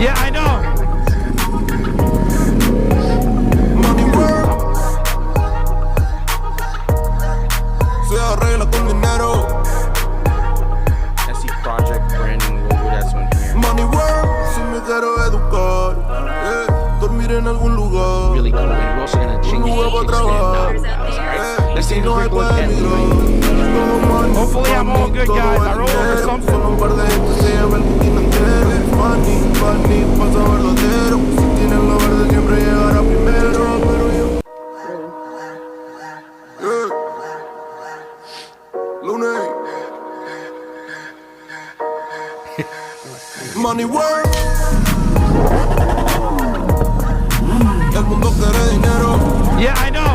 Yeah, I know. Money work. Se arregla con dinero. SE Project branding logo, that's on here. Money work. Si me quiero educar, dormir en algún lugar. Really cool. You're also gonna change the kickstand now, guys. Alright, let's take a quick look at the Hopefully I'm all good, guys. I roll over something. Solo un par de gente se lleva el booking entero. Money, money, pasa verdadero. Si tienes lo verde siempre llegará primero. Pero yo Lunes. Money work. El mundo quiere dinero. Yeah, I know.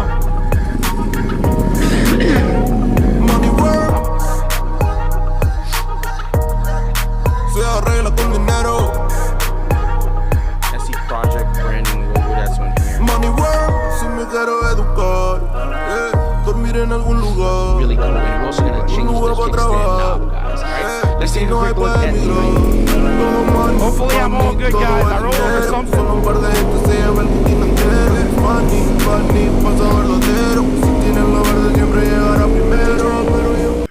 Money work. Se arregla con dinero. SE Project branding logo, that's on here. Money work. Si me quiero educar, dormir en algún lugar. Really cool. You're also gonna change the kickstand now, guys. Alright, let's take a quick look at the Hopefully I'm all good, guys. I roll over something. Solo un par de gente se lleva el booking entero. Money, money, pasa verdadero. Si tienes lo verde siempre llegará primero. Pero yo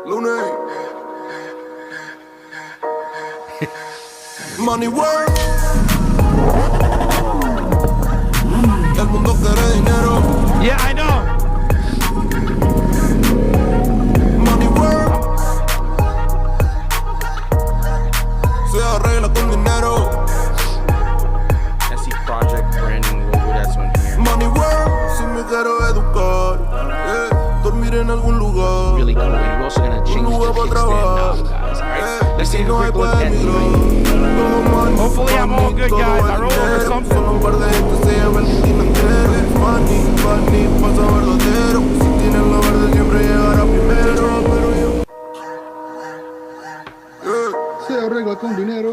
Lunes. Money work. El mundo quiere dinero. Yeah, I know. Money work. Se arregla con dinero. SE Project branding logo, that's on here. Money work. Si me quiero educar, dormir en algún lugar. Really cool. You're also gonna change the kickstand now, guys. Alright, let's take a quick look at the Hopefully I'm all good, guys. I roll over something. Solo un par de gente se lleva el booking entero. Money, money, pasa verdadero. Si tienes lo verde siempre llegará primero. Pero yo Se arregla con dinero.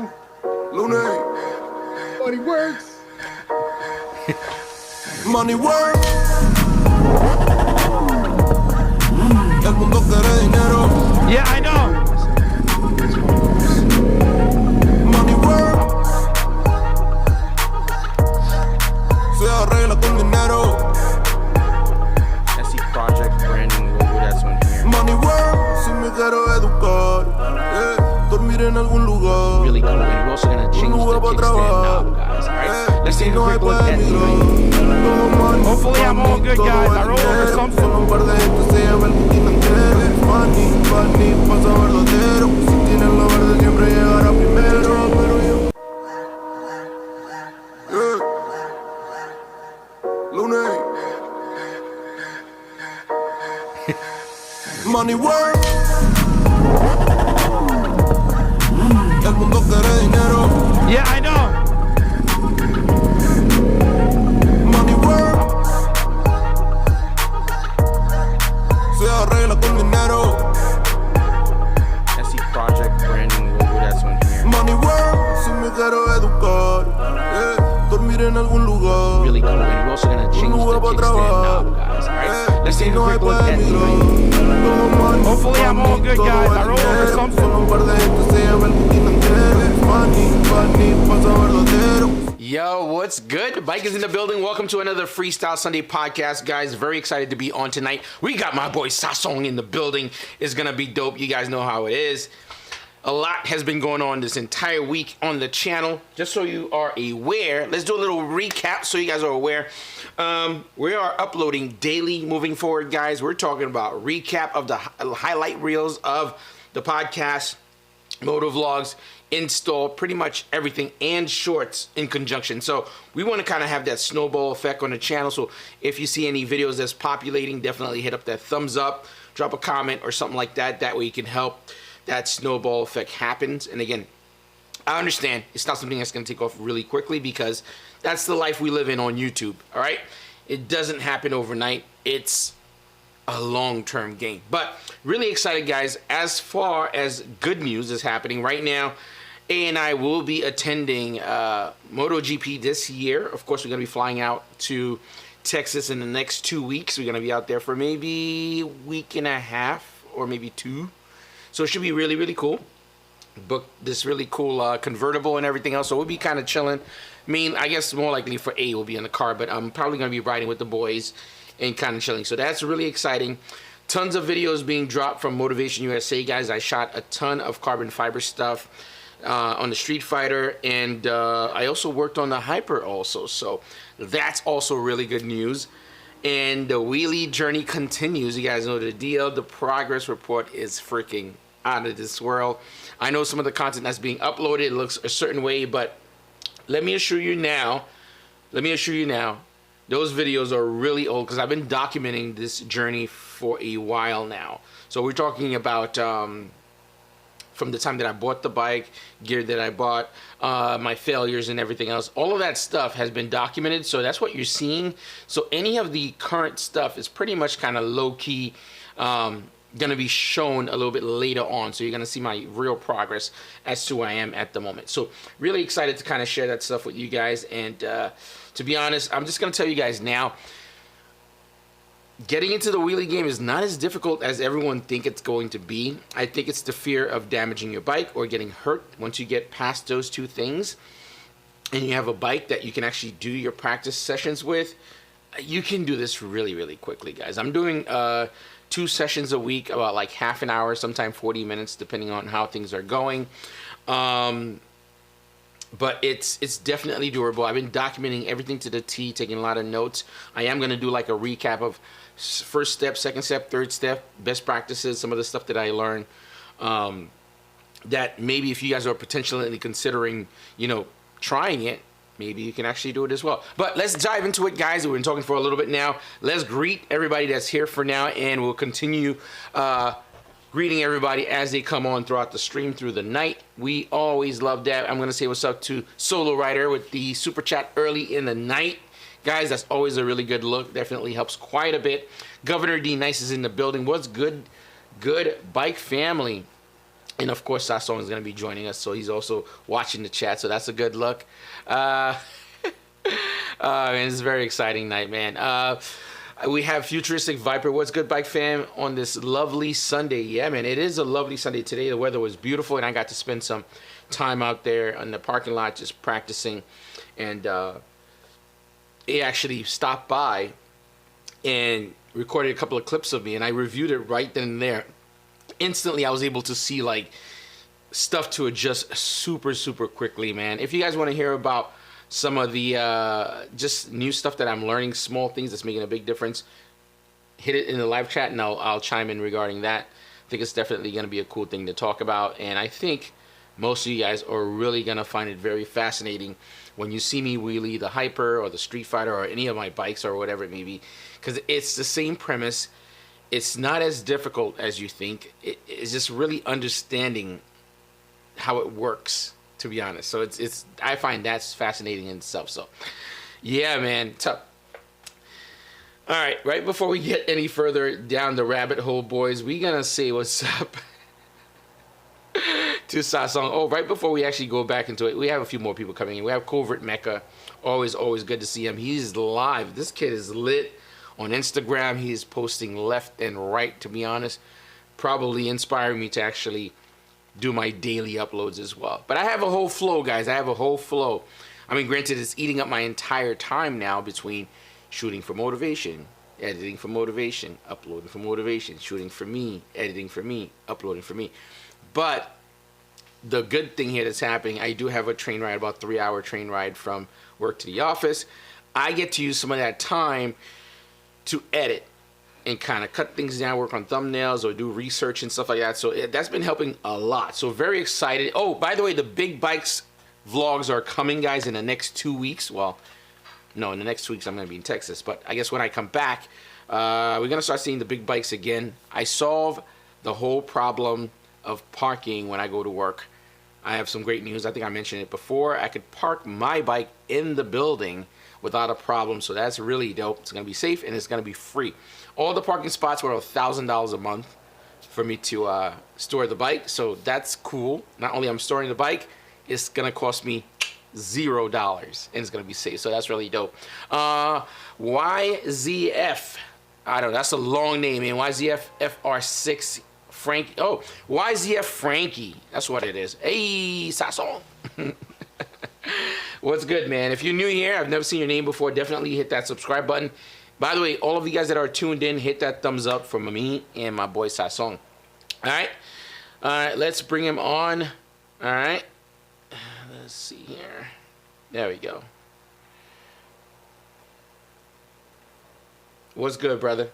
Lunes. Money works. Money work. El mundo quiere dinero. Yeah, I know. Money work. Se arregla con dinero. SE Project branding logo, that's on here. Money work. Si me quiero educar, dormir en algún lugar. Really cool. You're also gonna change the kickstand now, guys. Alright, let's take a quick look at the Hopefully I'm all good, guys. I roll over something. Solo un par de gente se lleva el booking entero. Money, money, pasa verdadero. Si tienes lo verde siempre llegará primero. Pero yo Lunes. Money work. El mundo quiere dinero. Yeah, I know. Money work. Se arregla con dinero. SE Project branding logo, that's on here. Money work. Si me quiero educar, dormir en algún lugar. Really cool. You're also gonna change the kickstand now, guys. Alright, let's take a quick look at the Hopefully I'm all good, guys. I roll over something. Solo un par de gente se lleva el booking entero. Money, money, pasa verdadero. Yo, what's good? Mike is in the building. Welcome to another FreeStyle Sunday podcast, guys. Very excited to be on tonight. We got my boy Sasong in the building. It's gonna be dope. You guys know how it is. A lot has been going on this entire week on the channel. Just so you are aware, let's do a little recap so you guys are aware. We are uploading daily moving forward, guys. We're talking about recap of the highlight reels of the podcast, moto vlogs, install, pretty much everything, and shorts in conjunction. So we want to kind of have that snowball effect on the channel. So if you see any videos that's populating, definitely hit up that thumbs up, drop a comment or something like that. That way you can help that snowball effect happens. And again, I understand it's not something that's going to take off really quickly because that's the life we live in on YouTube. All right, it doesn't happen overnight. It's a long-term game. But really excited, guys. As far as good news is happening right now, A and I will be attending MotoGP this year. Of course, we're going to be flying out to Texas in the next 2 weeks. We're going to be out there for maybe a week and a half or maybe two. So it should be really, really cool. Booked this really cool convertible and everything else. So we'll be kind of chilling. I mean, I guess more likely for A will be in the car, but I'm probably going to be riding with the boys and kind of chilling. So that's really exciting. Tons of videos being dropped from Motivation USA, guys. I shot a ton of carbon fiber stuff on the Street Fighter, and I also worked on the Hyper also. So that's also really good news. And the wheelie journey continues. You guys know the deal. The progress report is freaking out of this world. I know some of the content that's being uploaded looks a certain way, but let me assure you now, those videos are really old because I've been documenting this journey for a while now. So we're talking about from the time that I bought the bike, gear that I bought, my failures and everything else. All of that stuff has been documented, so that's what you're seeing. So any of the current stuff is pretty much kind of low-key going to be shown a little bit later on. So you're going to see my real progress as to where I am at the moment. So really excited to kind of share that stuff with you guys. And to be honest, I'm just going to tell you guys now, getting into the wheelie game is not as difficult as everyone think it's going to be. I think it's the fear of damaging your bike or getting hurt. Once you get past those two things and you have a bike that you can actually do your practice sessions with, you can do this really, really quickly, guys. I'm doing 2 sessions a week, about like half an hour, sometime 40 minutes, depending on how things are going. But it's definitely doable. I've been documenting everything to the T, taking a lot of notes. I am going to do like a recap of first step, second step, third step, best practices, some of the stuff that I learned. That maybe if you guys are potentially considering, you know, trying it, maybe you can actually do it as well. But let's dive into it, guys. We've been talking for a little bit now. Let's greet everybody that's here for now, and we'll continue greeting everybody as they come on throughout the stream through the night. We always love that. I'm going to say what's up to Solo Rider with the super chat early in the night. Guys, that's always a really good look. Definitely helps quite a bit. Governor D Nice is in the building. What's good? Good bike family. And of course, Sasson is going to be joining us, so he's also watching the chat, so that's a good look. Man, it's a very exciting night, man. We have Futuristic Viper. What's good, bike fam, on this lovely Sunday? Yeah, man, it is a lovely Sunday today. The weather was beautiful, and I got to spend some time out there in the parking lot just practicing. And he actually stopped by and recorded a couple of clips of me, and I reviewed it right then and there. Instantly, I was able to see like stuff to adjust super, super quickly, man. If you guys want to hear about some of the just new stuff that I'm learning, small things that's making a big difference, hit it in the live chat and I'll chime in regarding that. I think it's definitely going to be a cool thing to talk about, and I think most of you guys are really going to find it very fascinating when you see me wheelie the Hyper or the Street Fighter or any of my bikes or whatever it may be, because it's the same premise. It's not as difficult as you think. It's just really understanding how it works, to be honest. So it's I find that's fascinating in itself. So yeah, man, tough. All right before we get any further down the rabbit hole, boys, we gonna say what's up to Sasong. Oh, right before we actually go back into it, we have a few more people coming in. We have Covert Mecca. Always good to see him. He's live. This kid is lit. On Instagram, he's posting left and right, to be honest. Probably inspiring me to actually do my daily uploads as well. But I have a whole flow, guys. I have a whole flow. I mean, granted, it's eating up my entire time now between shooting for motivation, editing for motivation, uploading for motivation, shooting for me, editing for me, uploading for me. But the good thing here that's happening, I do have a train ride, about 3-hour train ride from work to the office. I get to use some of that time to edit and kind of cut things down, work on thumbnails or do research and stuff like that. So that's been helping a lot. So very excited. Oh, by the way, the Big Bikes vlogs are coming, guys, in the next 2 weeks. Well, no, in the next 2 weeks I'm going to be in Texas. But I guess when I come back, we're going to start seeing the big bikes again. I solve the whole problem of parking when I go to work. I have some great news. I think I mentioned it before. I could park my bike in the building without a problem, so that's really dope. It's going to be safe and it's going to be free. All the parking spots were $1,000 a month for me to store the bike, so that's cool. Not only I'm storing the bike, it's going to cost me $0 and it's going to be safe, so that's really dope. YZF, I don't know, that's a long name, man. YZF FR6 Frankie. Oh, YZF Frankie. That's what it is. Hey, Sasson. What's good, man? If you're new here, I've never seen your name before, definitely hit that subscribe button. By the way, all of you guys that are tuned in, hit that thumbs up for me and my boy Sasson. All right. All right, let's bring him on. All right. Let's see here. There we go. What's good, brother?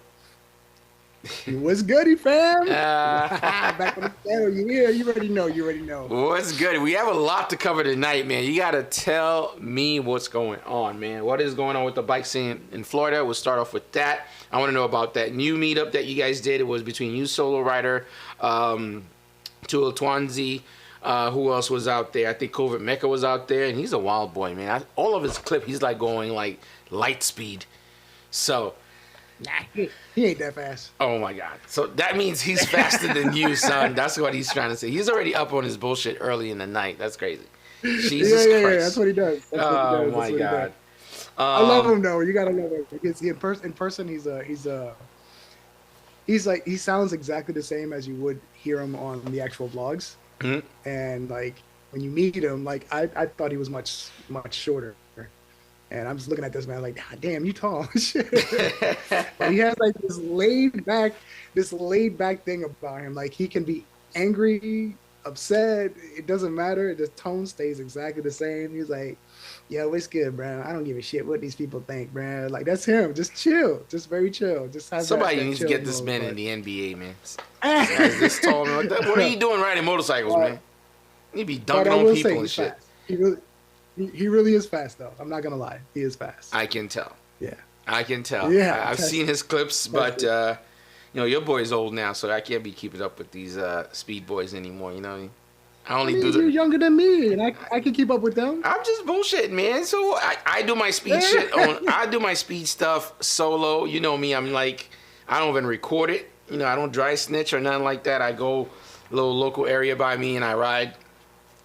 What's goody, fam? Back on the channel. You here? You already know. You already know. What's good? We have a lot to cover tonight, man. You got to tell me what's going on, man. What is going on with the bike scene in Florida? We'll start off with that. I want to know about that new meetup that you guys did. It was between you, Solo Rider, Tua Twanzi. Who else was out there? I think Covert Mecca was out there, and he's a wild boy, man. All of his clip, he's like going like light speed. So... Nah, he ain't that fast. Oh my God. So that means he's faster than you, son. That's what he's trying to say. He's already up on his bullshit early in the night. That's crazy. Jesus Christ. Yeah, that's what he does. Oh my God. I love him though. You gotta love him because in person he's like, he sounds exactly the same as you would hear him on the actual vlogs. Mm-hmm. And like when you meet him, like I thought he was much shorter. And I'm just looking at this man like, God damn, you tall. Shit. But he has like this laid back thing about him. Like he can be angry, upset. It doesn't matter. The tone stays exactly the same. He's like, yo, what's good, bro? I don't give a shit what these people think, bro. Like that's him. Just chill. Just very chill. Just have somebody needs to get this man in the NBA, man. This tall man. What are you doing riding motorcycles, man? You be dunking on people and shit. He really is fast, though. I'm not going to lie. He is fast. I can tell. Yeah. I can tell. Yeah. I've seen his clips, but, your boy's old now, so I can't be keeping up with these speed boys anymore, you know? You're younger than me, and I can keep up with them. I'm just bullshitting, man. So I do my speed shit I do my speed stuff solo. You know me. I'm like, I don't even record it. You know, I don't dry snitch or nothing like that. I go a little local area by me, and I ride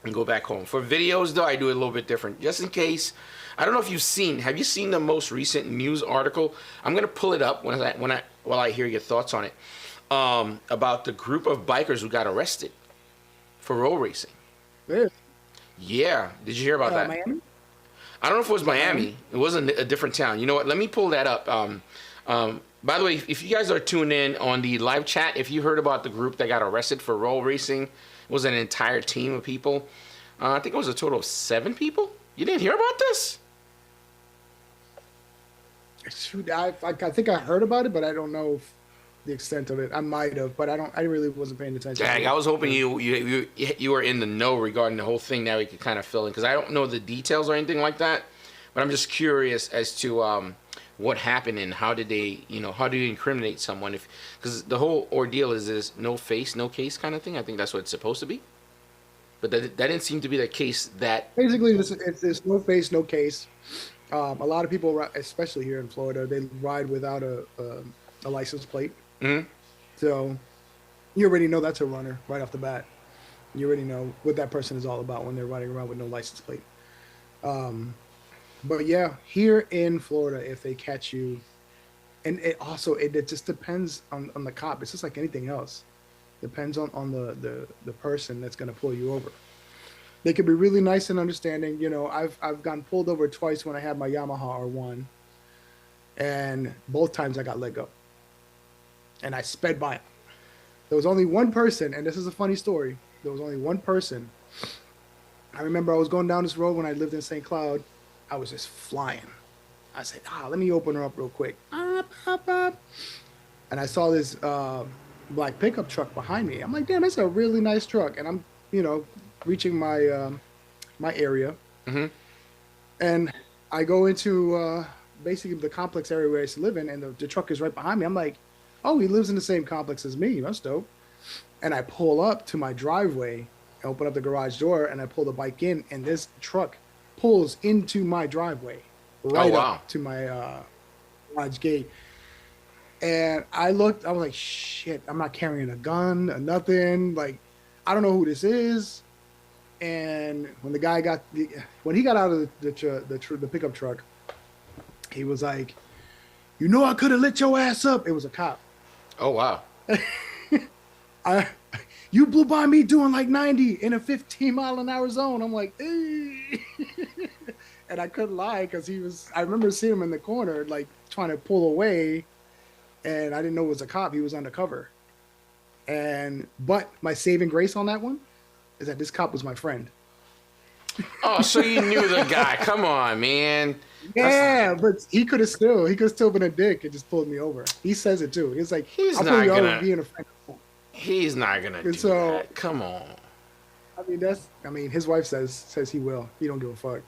and go back home. For videos, though, I do it a little bit different. Just in case, I don't know if have you seen the most recent news article? I'm going to pull it up while I hear your thoughts on it, about the group of bikers who got arrested for road racing. Yeah. Did you hear about that? Miami? I don't know if it was Miami. It wasn't a different town. You know what? Let me pull that up. By the way, if you guys are tuned in on the live chat, if you heard about the group that got arrested for road racing, it was an entire team of people. I think it was a total of 7 people. You didn't hear about this? Shoot, I think I heard about it, but I don't know the extent of it. I might have, but I really wasn't paying attention. Dang, I was hoping you were in the know regarding the whole thing. Now we could kind of fill in, because I don't know the details or anything like that. But I'm just curious as to what happened and how do you incriminate someone? Because the whole ordeal is this no face, no case kind of thing. I think that's what it's supposed to be. But that didn't seem to be the case. That basically it's no face, no case. A lot of people, especially here in Florida, they ride without a license plate. Mm-hmm. So you already know that's a runner right off the bat. You already know what that person is all about when they're riding around with no license plate. But yeah, here in Florida, if they catch you, and it just depends on the cop. It's just like anything else. Depends on the person that's going to pull you over. They could be really nice and understanding. You know, I've gotten pulled over twice when I had my Yamaha R1, and both times I got let go. And I sped by him. There was only one person, and this is a funny story. There was only one person. I remember I was going down this road when I lived in St. Cloud. I was just flying. I said, let me open her up real quick. And I saw this black pickup truck behind me. I'm like, damn, that's a really nice truck. And I'm, reaching my my area. Mm-hmm. And I go into basically the complex area where I used to live in, and the truck is right behind me. I'm like, oh, he lives in the same complex as me. That's dope. And I pull up to my driveway, I open up the garage door, and I pull the bike in, and this truck pulls into my driveway, right up to my garage gate. And I looked, I was like, shit, I'm not carrying a gun or nothing. Like, I don't know who this is. And when when he got out of the pickup truck, he was like, I could have lit your ass up. It was a cop. Oh, wow. I, you blew by me doing like 90 in a 15-mile-an-hour zone. I'm like, eh. And I couldn't lie because I remember seeing him in the corner, like trying to pull away, and I didn't know it was a cop. He was undercover. But my saving grace on that one is that this cop was my friend. Oh, so you knew the guy. Come on, man. Yeah, but he could have still been a dick and just pulled me over. He says it too. He's like, He's I'll not pull you over gonna- being a friend. He's not gonna do So- that. Come on. I mean, his wife says he will. He don't give a fuck.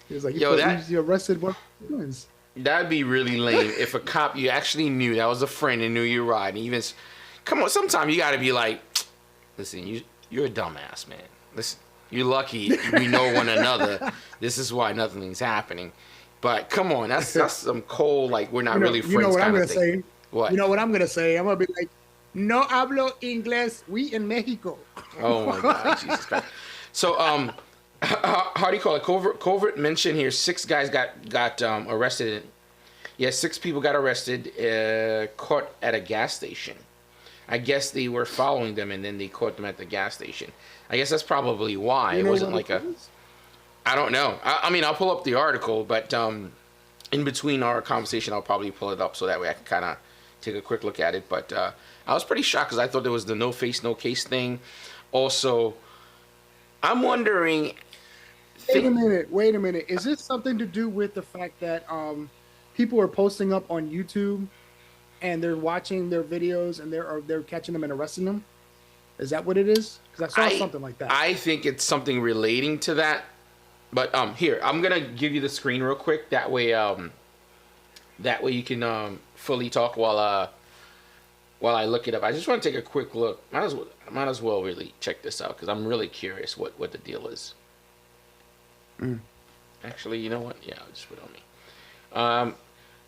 He was like, Yo, you arrested one of the twins. That'd be really lame if a cop you actually knew that was a friend and knew you ride. And even, come on, sometimes you gotta be like, listen, you're a dumbass, man. Listen, you're lucky we know one another. This is why nothing's happening. But come on, that's some cold, like we're not really friends. You know what I'm kind gonna of thing. say? What? You know what I'm gonna say? I'm gonna be like, no hablo inglés. We in Mexico. Oh my God, Jesus Christ. So, how do you call it? Covert mention here. 6 guys got arrested. Yeah, 6 people got arrested, caught at a gas station. I guess they were following them, and then they caught them at the gas station. I guess that's probably why. It wasn't like I don't know. I mean, I'll pull up the article, but in between our conversation, I'll probably pull it up so that way I can kind of take a quick look at it. But I was pretty shocked because I thought there was the no face, no case thing. Also, I'm wondering. Wait a minute. Is this something to do with the fact that people are posting up on YouTube and they're watching their videos and they're catching them and arresting them? Is that what it is? Because I saw something like that. I think it's something relating to that. But here, I'm gonna give you the screen real quick. That way you can fully talk while I look it up. I just want to take a quick look. Might as well really check this out because I'm really curious what the deal is. Actually, you know what? Yeah, I'll just put it on me.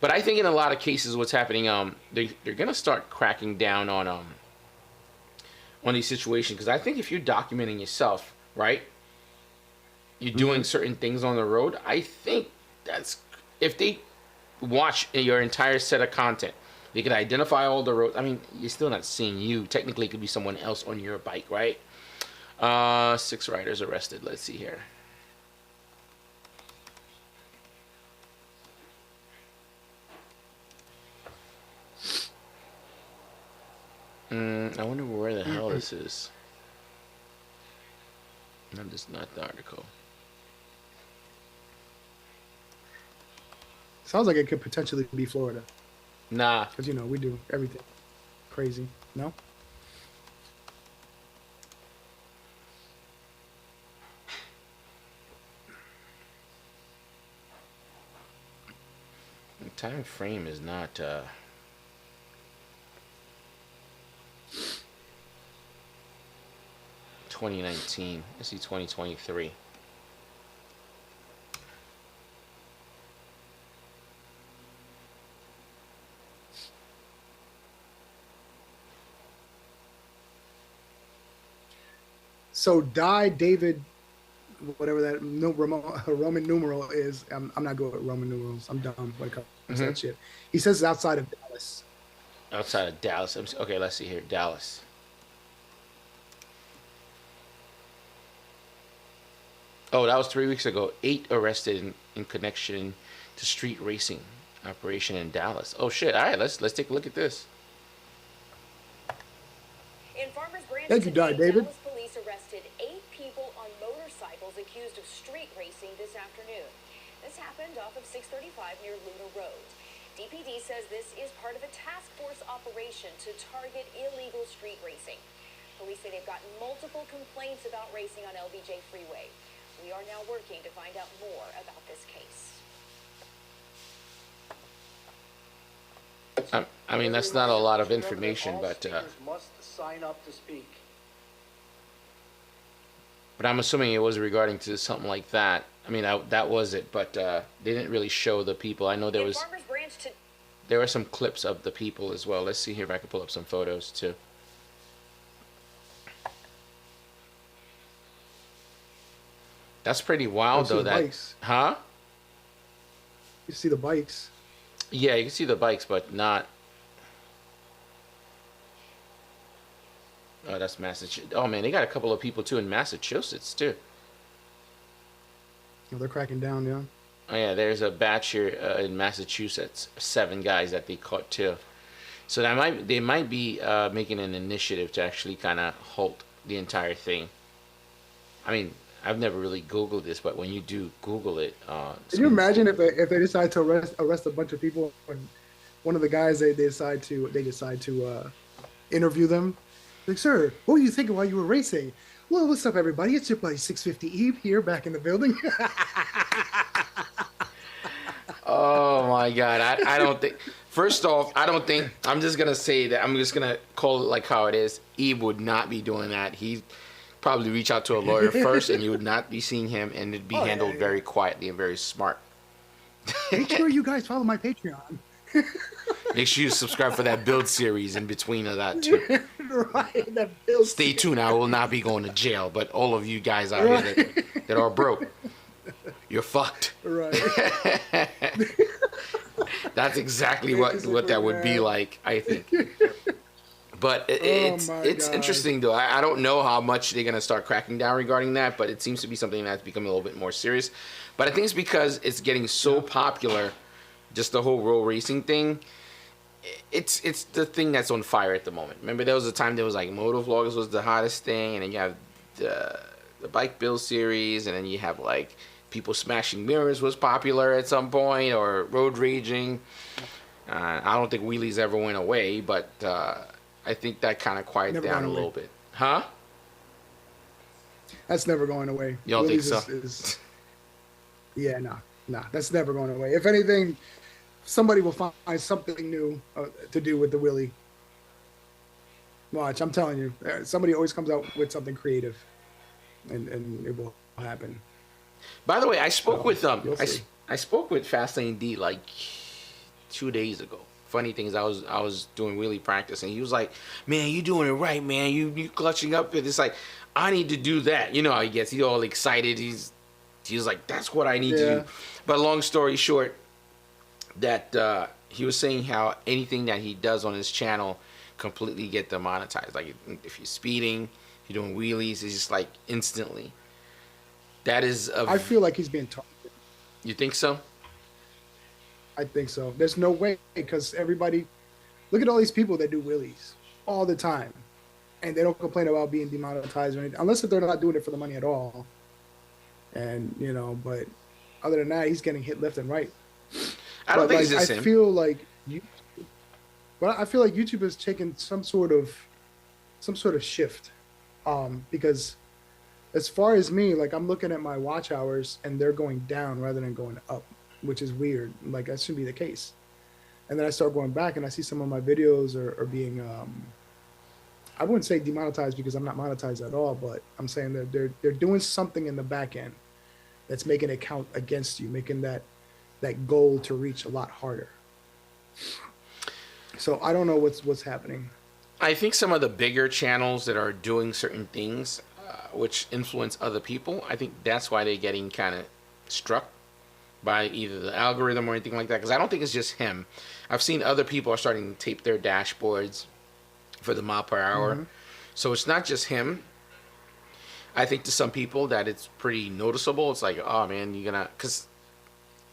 But I think in a lot of cases, what's happening, they're gonna start cracking down on these situations because I think if you're documenting yourself, right, you're doing certain things on the road. I think that's if they watch your entire set of content, they can identify all the roads. I mean, you're still not seeing you. Technically, it could be someone else on your bike, right? 6 riders arrested. Let's see here. I wonder where the hell this is. No, this is not the article. Sounds like it could potentially be Florida. Nah. Because, we do everything crazy. No? The time frame is not... 2019. Let's see 2023. So David, whatever that Roman numeral is. I'm not good with Roman numerals. I'm dumb when it comes to that shit. He says it's outside of Dallas. Outside of Dallas. Okay, let's see here. Dallas. Oh, that was 3 weeks ago. 8 arrested in connection to street racing operation in Dallas. Oh shit! All right, let's take a look at this. In Farmers Branch, Thank you, today, David. Dallas police arrested 8 people on motorcycles accused of street racing this afternoon. This happened off of 635 near Luna Road. DPD says this is part of a task force operation to target illegal street racing. Police say they've gotten multiple complaints about racing on LBJ Freeway. We are now working to find out more about this case. I mean, that's not a lot of information, but must sign up to speak. I'm assuming it was regarding to something like that. I mean, that was it, but they didn't really show the people. I know there were some clips of the people as well. Let's see here if I can pull up some photos too. That's pretty wild, though. Huh? You see the bikes. Yeah, you can see the bikes, but not. Oh, that's Massachusetts. Oh man, they got a couple of people too in Massachusetts too. Oh, they're cracking down, yeah. Oh yeah, there's a batch here in Massachusetts, 7 guys that they caught too. So they might be making an initiative to actually kind of halt the entire thing. I mean, I've never really Googled this, but when you do Google it, can you imagine if they decide to arrest a bunch of people and one of the guys they decide to interview them? Like, sir, what were you thinking while you were racing? Well, what's up, everybody? It's your buddy 650 Eve here, back in the building. Oh my God, I don't think. First off, I don't think. I'm just gonna say that. I'm just gonna call it like how it is. Eve would not be doing that. He'd probably reach out to a lawyer first, and you would not be seeing him, and it'd be handled very quietly and very smart. Make sure you guys follow my Patreon. Make sure you subscribe for that build series in between of that too. Right, that build. Stay tuned. I will not be going to jail, but all of you guys out here that are broke, you're fucked. Right. That's exactly what that would be like, I think. But it's interesting though. I don't know how much they're gonna start cracking down regarding that, but it seems to be something that's becoming a little bit more serious. But I think it's because it's getting so popular, just the whole road racing thing. It's the thing that's on fire at the moment. Remember, there was a time there was like motovlogs was the hottest thing, and then you have the bike build series, and then you have like people smashing mirrors was popular at some point, or road raging. I don't think wheelies ever went away, but I think that kind of quieted down a little bit. Huh? That's never going away. You don't think so? Yeah, nah. That's never going away. If anything, somebody will find something new to do with the wheelie. Watch, I'm telling you. Somebody always comes out with something creative, and it will happen. By the way, I spoke with I spoke with Fastlane D like 2 days ago. Funny thing is, I was doing wheelie practice, and he was like, "Man, you doing it right, man. You clutching up it." It's like, I need to do that. You know how he gets. He's all excited. He's like, that's what I need to do. But long story short, that he was saying how anything that he does on his channel completely get demonetized. Like if you're speeding, if you're doing wheelies, it's just like instantly. That is. I feel like he's being targeted. You think so? I think so. There's no way, because everybody, look at all these people that do wheelies all the time, and they don't complain about being demonetized or anything, unless if they're not doing it for the money at all. And but other than that, he's getting hit left and right. I don't think it's just him. I feel like YouTube has taken some sort of shift, because as far as me, like I'm looking at my watch hours and they're going down rather than going up, which is weird. Like that shouldn't be the case. And then I start going back and I see some of my videos are being, I wouldn't say demonetized because I'm not monetized at all, but I'm saying that they're doing something in the back end that's making it count against you, making that goal to reach a lot harder. So I don't know what's happening. I think some of the bigger channels that are doing certain things, which influence other people, I think that's why they're getting kind of struck by either the algorithm or anything like that. Because I don't think it's just him. I've seen other people are starting to tape their dashboards for the mile per hour. Mm-hmm. So it's not just him. I think to some people that it's pretty noticeable. It's like, oh man, you're gonna, because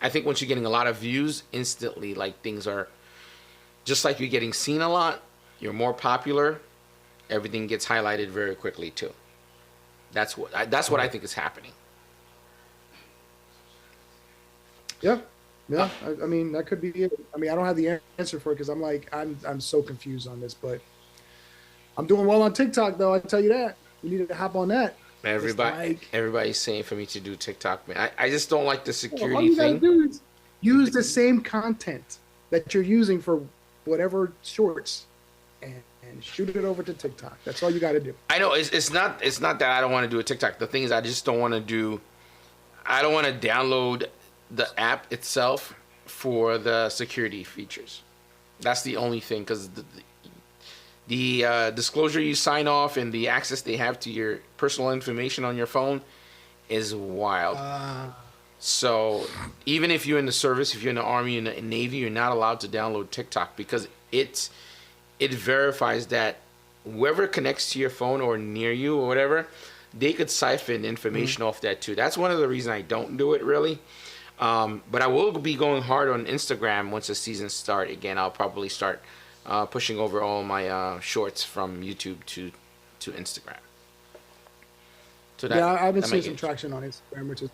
I think once you're getting a lot of views, instantly, like things are, just like you're getting seen a lot, you're more popular, everything gets highlighted very quickly too. That's what I think is happening. Yeah. I mean, that could be it. I mean, I don't have the answer for it because I'm so confused on this, but I'm doing well on TikTok though. I tell you that. You need to hop on that. Everybody's saying for me to do TikTok, man. I just don't like the security all you thing. Gotta do is use the same content that you're using for whatever shorts and shoot it over to TikTok. That's all you got to do. I know it's not that I don't want to do a TikTok. The thing is, I just don't want to download the app itself for the security features. That's the only thing, because the disclosure you sign off and the access they have to your personal information on your phone is wild. So even if you're in the service, if you're in the Army and the Navy, you're not allowed to download TikTok because it verifies that whoever connects to your phone or near you or whatever, they could siphon information off that too. That's one of the reasons I don't do it really. But I will be going hard on Instagram once the season start again. I'll probably start pushing over all my shorts from YouTube to Instagram. So that, yeah, I've been that seeing might some get- traction on Instagram,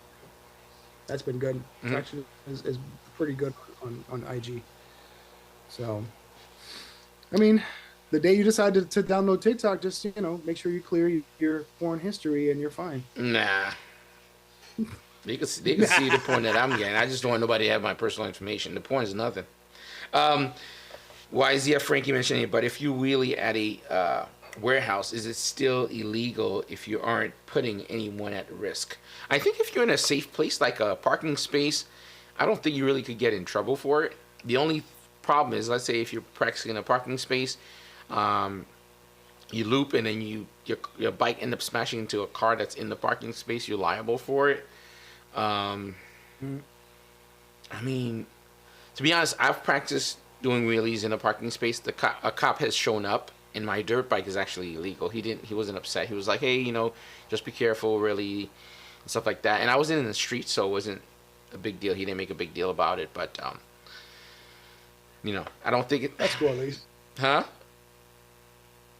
that's been good. Traction is pretty good on IG. So, I mean, the day you decide to download TikTok, just make sure you clear your porn history and you're fine. Nah. They can see the porn that I'm getting. I just don't want nobody to have my personal information. The porn is nothing. YZF Frankie mentioned it, but if you wheelie at a warehouse, is it still illegal if you aren't putting anyone at risk? I think if you're in a safe place like a parking space, I don't think you really could get in trouble for it. The only problem is, let's say if you're practicing in a parking space, you loop and then your bike end up smashing into a car that's in the parking space, you're liable for it. I mean, to be honest, I've practiced doing wheelies in a parking space. A cop has shown up, and my dirt bike is actually illegal. He wasn't upset. He was like, hey, just be careful, really, and stuff like that. And I wasn't in the street, so it wasn't a big deal. He didn't make a big deal about it, but I don't think it. That's cool at least. Huh?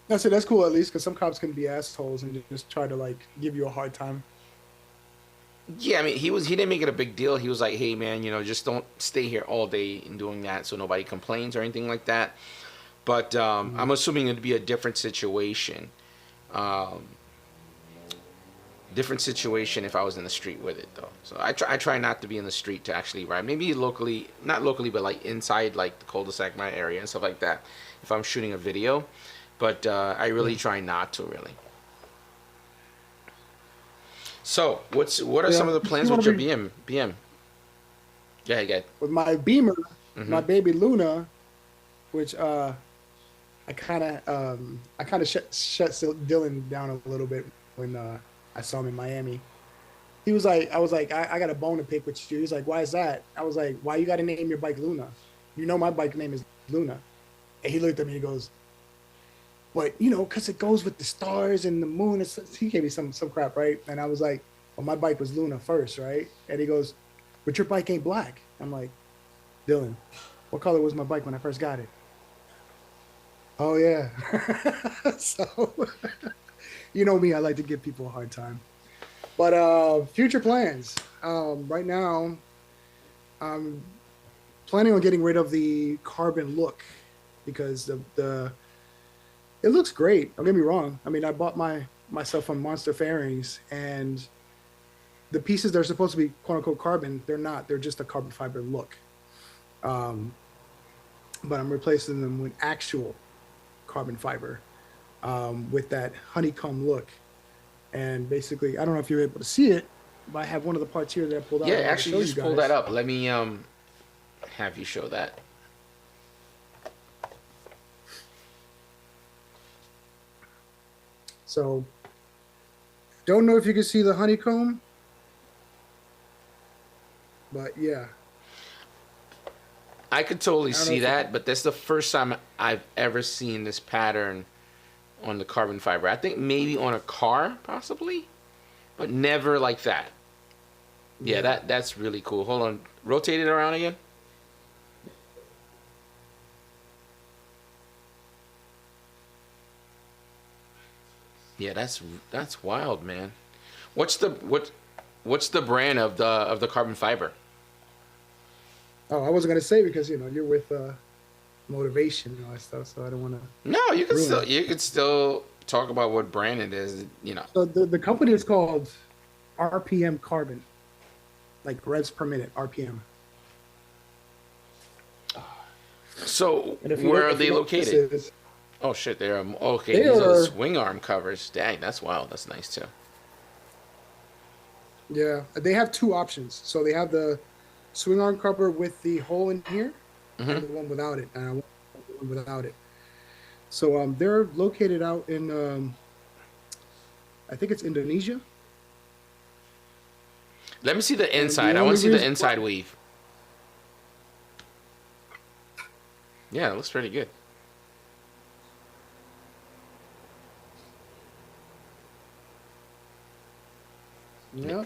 That's cool at least, because some cops can be assholes and just try to give you a hard time. Yeah, I mean, he didn't make it a big deal. He was like, hey, man, just don't stay here all day and doing that so nobody complains or anything like that. But I'm assuming it'd be a different situation. Different situation if I was in the street with it, though. So I try not to be in the street to actually ride. Maybe locally, not locally, but inside the cul-de-sac, my area and stuff like that, if I'm shooting a video. But I really try not to, really. So, what are some of the plans with your BM? Go ahead. With my Beamer, my baby Luna, which I kind of shut Dylan down a little bit when I saw him in Miami. He was like, I was like, I got a bone to pick with you. He's like, why is that? I was like, why you got to name your bike Luna? My bike name is Luna. And he looked at me and he goes, but because it goes with the stars and the moon. He gave me some crap, right? And I was like, well, my bike was Luna first, right? And he goes, but your bike ain't black. I'm like, Dylan, what color was my bike when I first got it? Oh yeah. So, me, I like to give people a hard time. But future plans. Right now, I'm planning on getting rid of the carbon look because it looks great. Don't get me wrong. I mean, I bought myself from Monster Fairings, and the pieces that are supposed to be quote unquote carbon, they're not. They're just a carbon fiber look. But I'm replacing them with actual carbon fiber with that honeycomb look. And basically, I don't know if you're able to see it, but I have one of the parts here that I pulled out. Yeah, actually, just pull that up. Let me have you show that. So, don't know if you can see the honeycomb, but yeah. I could totally see that, but that's the first time I've ever seen this pattern on the carbon fiber. I think maybe on a car, possibly, but never like that. Yeah, that's really cool. Hold on, rotate it around again. Yeah, that's wild, man. What's the brand of the carbon fiber? Oh, I wasn't gonna say because you're with motivation and all that stuff, so I don't want to. No, you can still talk about what brand it is. So the company is called RPM Carbon, like revs per minute RPM. So where are they located? Oh shit, they're okay. These are the swing arm covers. Dang, that's wild. That's nice too. Yeah, they have two options. So they have the swing arm cover with the hole in here, and the one without it, and I want the one without it. So they're located out in, I think it's Indonesia. Let me see the inside. I want to see the inside weave. Yeah, it looks pretty good. Yeah.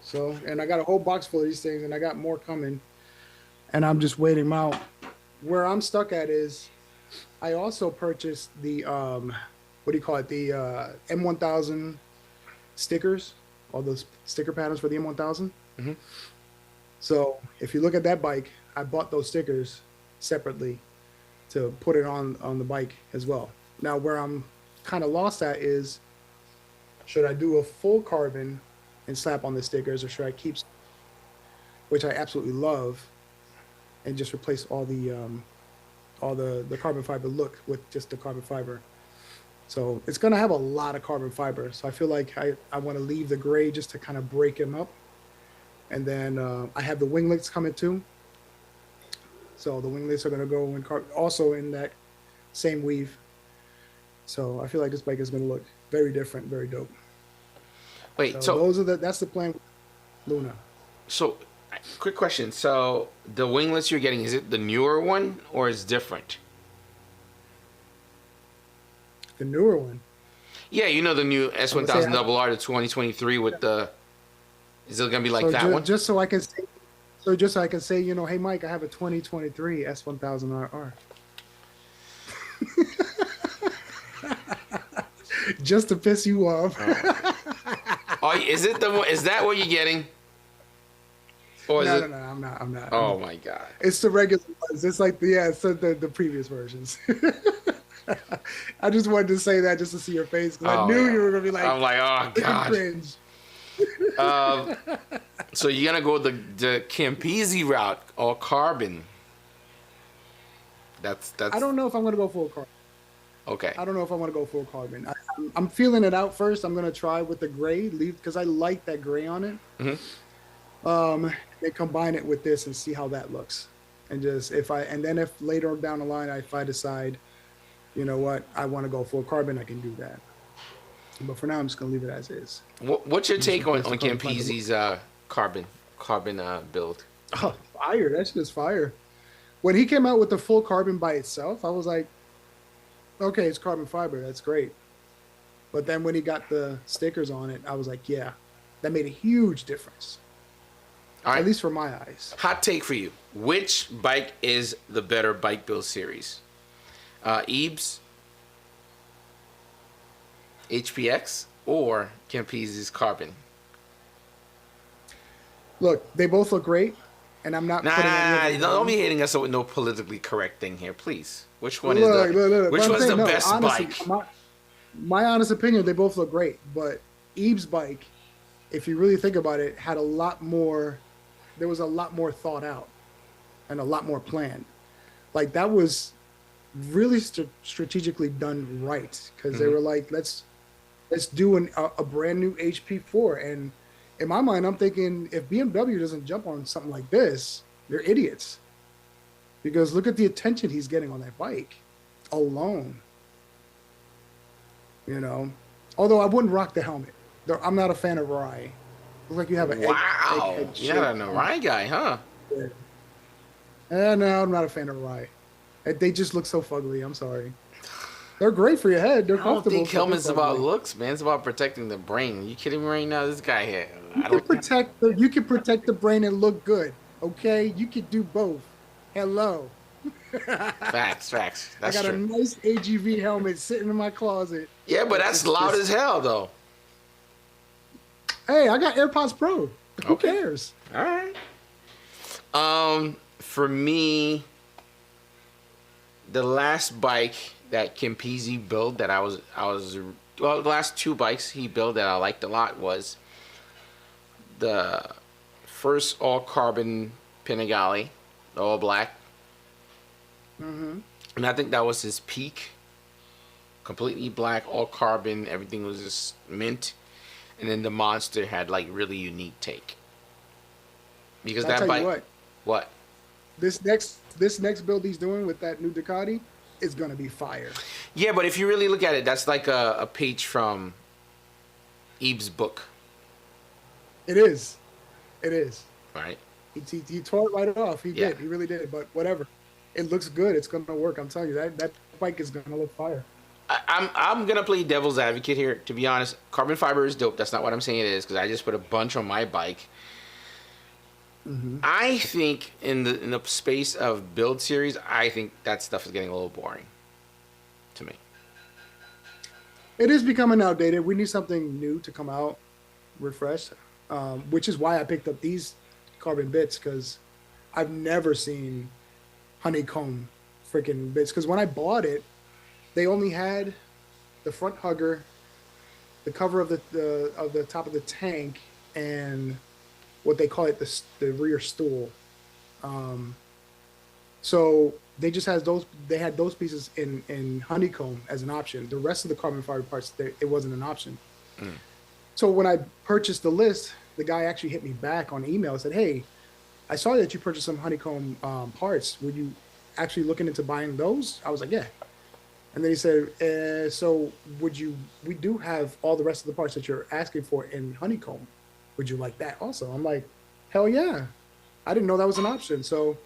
So, and I got a whole box full of these things, and I got more coming, and I'm just waiting them out. Where I'm stuck at is, I also purchased the what do you call it? The M1000 stickers, all those sticker patterns for the M1000. Mm-hmm. So if you look at that bike, I bought those stickers separately to put it on the bike as well. Now, where I'm kind of lost at is, should I do a full carbon and slap on the stickers, or should I keep, which I absolutely love, and just replace all the carbon fiber look with just the carbon fiber? So it's going to have a lot of carbon fiber. So I feel like I want to leave the gray just to kind of break him up. And then I have the winglets coming too. So the winglets are going to go in also in that same weave. So I feel like this bike is going to look very different, very dope. Wait, so that's the plan with Luna. So, quick question. So the winglets you're getting, is it the newer one or is it different? The newer one. Yeah, you know the new S1000 RR, the 2023 with the. Is it gonna be like that one? Just so I can say, you know, hey Mike, I have a 2023 S1000 RR. Just to piss you off. Oh, is it the one? Is that what you're getting? Or is no, I'm not. Oh my god! It's the regular ones. It's like it's the previous versions. I just wanted to say that just to see your face, because I knew you were gonna be like. I'm like, oh god. Cringe. So you're gonna go the Campese route, all carbon. That's. I don't know if I'm gonna go full carbon. Okay. I don't know if I want to go full carbon. I'm feeling it out first. I'm gonna try with the gray, because I like that gray on it. Mm-hmm. They combine it with this and see how that looks, and just if later down the line if I decide, you know what, I want to go full carbon, I can do that. But for now, I'm just gonna leave it as is. What's your take on Campese's carbon build? Oh, fire! That's just fire. When he came out with the full carbon by itself, I was like, okay, it's carbon fiber. That's great. But then when he got the stickers on it, I was like, yeah, that made a huge difference. All right. At least for my eyes. Hot take for you. Which bike is the better bike build series? Eebs, HPX, or Campese's carbon? Look, they both look great, and I'm not putting any of them don't be hitting us with no politically correct thing here, please. Which one is the which one's the best honestly, bike? My honest opinion, they both look great, but Eeb's bike, if you really think about it, had a lot more. There was a lot more thought out, and a lot more planned. Like that was really strategically done right, because they were like, let's do a brand new HP4. And in my mind, I'm thinking, if BMW doesn't jump on something like this, they're idiots, because look at the attention he's getting on that bike alone. You know, although I wouldn't rock the helmet. I'm not a fan of Rye. Looks like you have an wow. You're not a Rye guy, huh? Yeah. No, I'm not a fan of Rye. They just look so fugly. I'm sorry. They're great for your head. They're comfortable. I don't think helmet's about looks, man. It's about protecting the brain. Are you kidding me right now? This guy here. You can protect the brain and look good. Okay, you can do both. Hello. Facts. That's I got true. a nice AGV helmet sitting in my closet. Yeah, but that's loud as hell, though. Hey, I got AirPods Pro. Who cares? All right. For me, the last bike that Campese built that the last two bikes he built that I liked a lot was the first all carbon Panigale, the all black. Mm-hmm. And I think that was his peak. Completely black, all carbon, everything was just mint. And then the Monster had like really unique take. Because I'll that tell bike. you What? This next build he's doing with that new Ducati is gonna be fire. Yeah, but if you really look at it, that's like a page from Eeb's book. It is. Right. He tore it right off. He did. He really did. But whatever. It looks good. It's gonna work. I'm telling you, that bike is gonna look fire. I'm gonna play devil's advocate here. To be honest, carbon fiber is dope. That's not what I'm saying it is, because I just put a bunch on my bike. I think in the space of build series, I think that stuff is getting a little boring to me. It is becoming outdated. We need something new to come out, refreshed, which is why I picked up these carbon bits, because I've never seen honeycomb freaking bits. Because when I bought it, they only had the front hugger, the cover of the top of the tank, and what they call it the rear stool. So they just had those. They had those pieces in honeycomb as an option. The rest of the carbon fiber parts, it wasn't an option. So when I purchased the list, the guy actually hit me back on email and said, "Hey, I saw that you purchased some honeycomb parts. Were you actually looking into buying those?" I was like, "Yeah." And then he said, "So we do have all the rest of the parts that you're asking for in honeycomb. Would you like that also?" I'm like, "Hell yeah." I didn't know that was an option. So,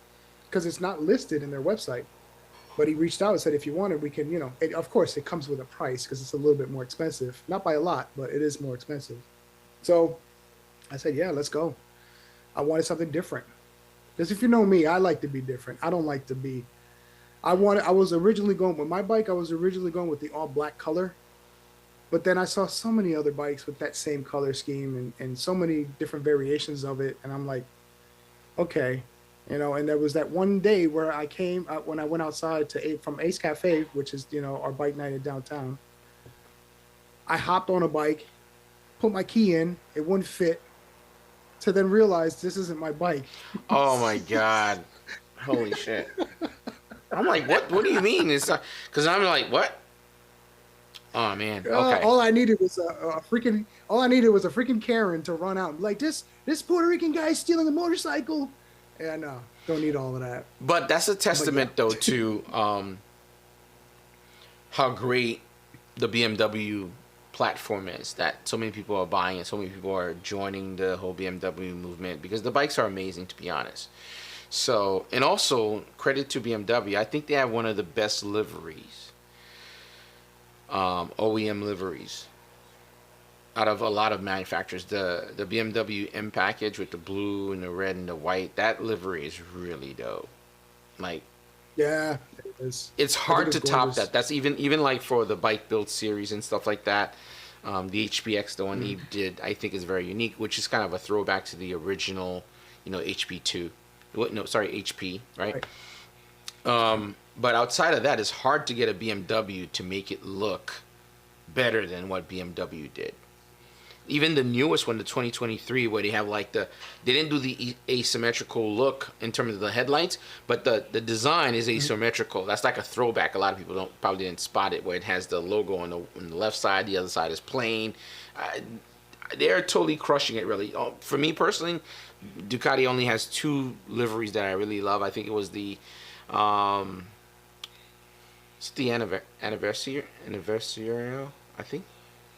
because it's not listed in their website, but he reached out and said, if you wanted, we can, of course it comes with a price because it's a little bit more expensive, not by a lot, but it is more expensive. So I said, yeah, let's go. I wanted something different. Because if you know me, I like to be different. I don't like to be, I was originally going with my bike. I was originally going with the all black color, but then I saw so many other bikes with that same color scheme and so many different variations of it. And I'm like, okay, and there was that one day where I came out when I went outside from Ace Cafe, which is, our bike night in downtown. I hopped on a bike, put my key in, it wouldn't fit, to then realize this isn't my bike. Oh my God. Holy shit. I'm like, what do you mean? It's not, because I'm like, what? Oh man. Okay. All I needed was a freaking Karen to run out and be like, this Puerto Rican guy is stealing a motorcycle. Yeah, no, don't need all of that. But that's a testament, though, to how great the BMW platform is, that so many people are buying it, so many people are joining the whole BMW movement, because the bikes are amazing, to be honest. So, and also, credit to BMW, I think they have one of the best liveries, OEM liveries, out of a lot of manufacturers. The BMW M package with the blue and the red and the white, that livery is really dope. Like, yeah, it is. It's hard to top that. That's even like for the bike build series and stuff like that. The HPX, the one he did, I think is very unique, which is kind of a throwback to the original, HP2. No, sorry, HP, right? But outside of that, it's hard to get a BMW to make it look better than what BMW did. Even the newest one, the 2023, where they have like they didn't do the asymmetrical look in terms of the headlights, but the design is asymmetrical. That's like a throwback. A lot of people probably didn't spot it, where it has the logo on the left side, the other side is plain. They're totally crushing it, really. For me personally, Ducati only has two liveries that I really love. I think it was the Anniversario, I think.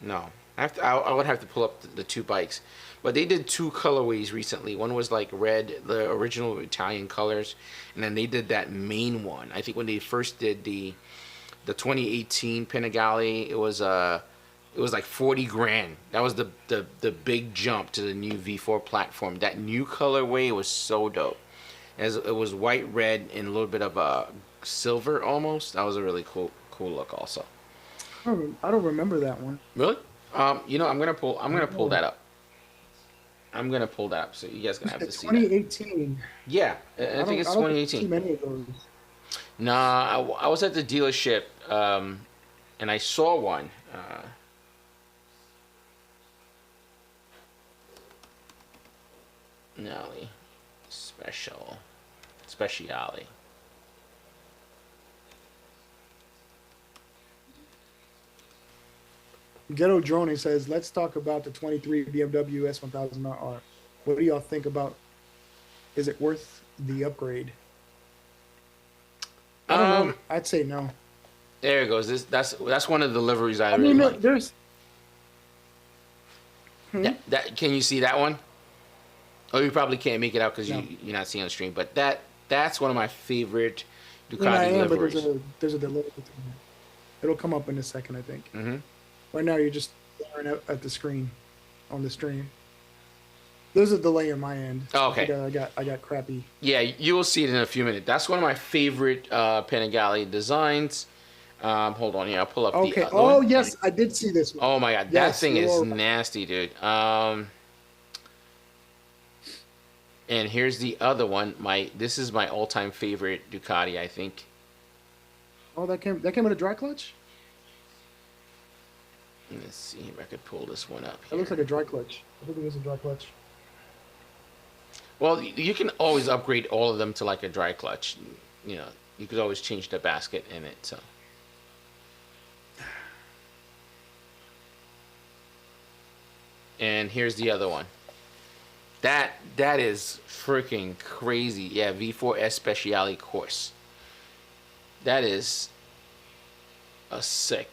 No. I would have to pull up the two bikes, but they did two colorways recently. One was like red, the original Italian colors, and then they did that main one. I think when they first did the 2018 Panigale, it was like 40 grand. That was the big jump to the new V4 platform. That new colorway was so dope. As it was white, red, and a little bit of a silver almost. That was a really cool look also. I don't remember that one. Really? I'm gonna pull that up. I'm gonna pull that up, so you guys gonna have to see that. 2018. Yeah, I think it's 2018. Too many of those. Nah, I was at the dealership, and I saw one. Nelly, Speciale. Ghetto Drone says, let's talk about the 23 BMW S1000R. What do y'all think about? Is it worth the upgrade? I don't know. I'd say no. There it goes. That's one of the liveries I mean, really like. There's. That can you see that one? Oh, you probably can't make it out because you're not seeing on the stream. But that's one of my favorite Ducati liveries. But there's a delay. It'll come up in a second, I think. Mm-hmm. Right now, you're just staring at the screen on the stream. There's a delay on my end. Oh, okay. I got crappy. Yeah, you will see it in a few minutes. That's one of my favorite Panigale designs. Hold on here. I'll pull up Okay. the other Oh, one. yes. I did see this one. Oh, my God. Yes, that thing is you're- nasty, dude. And here's the other one. This is my all-time favorite Ducati, I think. Oh, that came in a dry clutch? Let's see if I could pull this one up It here. looks like a dry clutch. I think it is a dry clutch. Well, you can always upgrade all of them to like a dry clutch. You know, you could always change the basket in it. So. And here's the other one. That is freaking crazy. Yeah, V4S Speciale course. That is a sick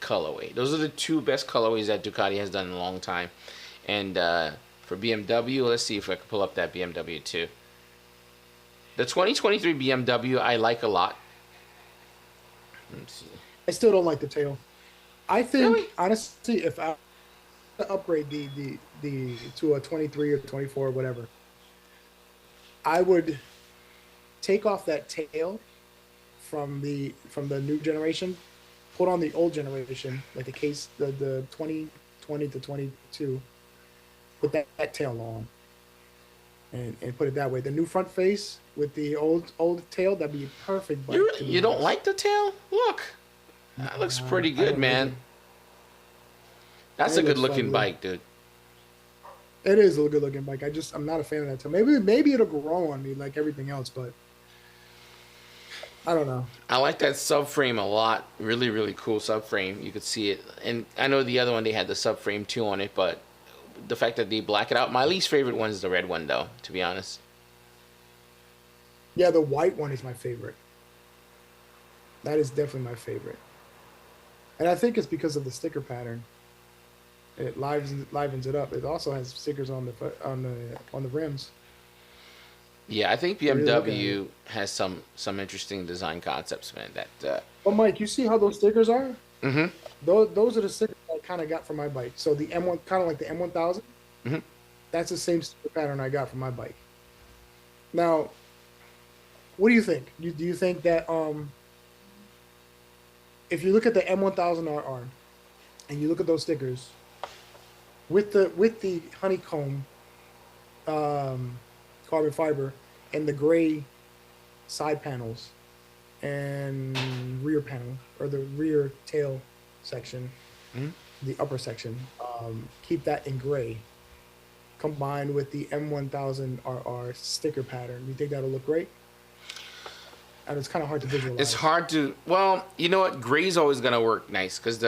colorway. Those are the two best colorways that Ducati has done in a long time. And for BMW, let's see if I can pull up that BMW too. The 2023 BMW I like a lot. Let's see. I still don't like the tail. I think, Really? honestly, if I upgrade the to a 23 or 24 or whatever, I would take off that tail from the new generation, put on the old generation, like the case, the 2020 to 22, put that tail on, and put it that way. The new front face with the old tail, that'd be a perfect bike. You don't like the tail? Look, that looks pretty I good, don't man. really. That's It a good looks looking fun, bike, dude. It is a good looking bike. I'm not a fan of that tail. Maybe it'll grow on me like everything else, but I don't know. I like that subframe a lot. Really, really cool subframe. You could see it. And I know the other one, they had the subframe too on it, but the fact that they black it out. My least favorite one is the red one, though, to be honest. Yeah, the white one is my favorite. That is definitely my favorite. And I think it's because of the sticker pattern. It livens it up. It also has stickers on the rims. Yeah, I think Really look at BMW has some interesting design concepts, man. That But Mike, you see how those stickers are? mm-hmm. Those are the stickers I kind of got for my bike. So the M1, kind of like the M1000, Mm-hmm. that's the same sticker pattern I got for my bike. Now, what do you think? Do you think that if you look at the M1000RR and you look at those stickers with the honeycomb carbon fiber and the gray side panels and rear panel or the rear tail section, the upper section, keep that in gray combined with the M1000RR sticker pattern, you think that'll look great? And it's kind of hard to visualize. It's hard to. Well, you know what? Gray's always gonna work nice because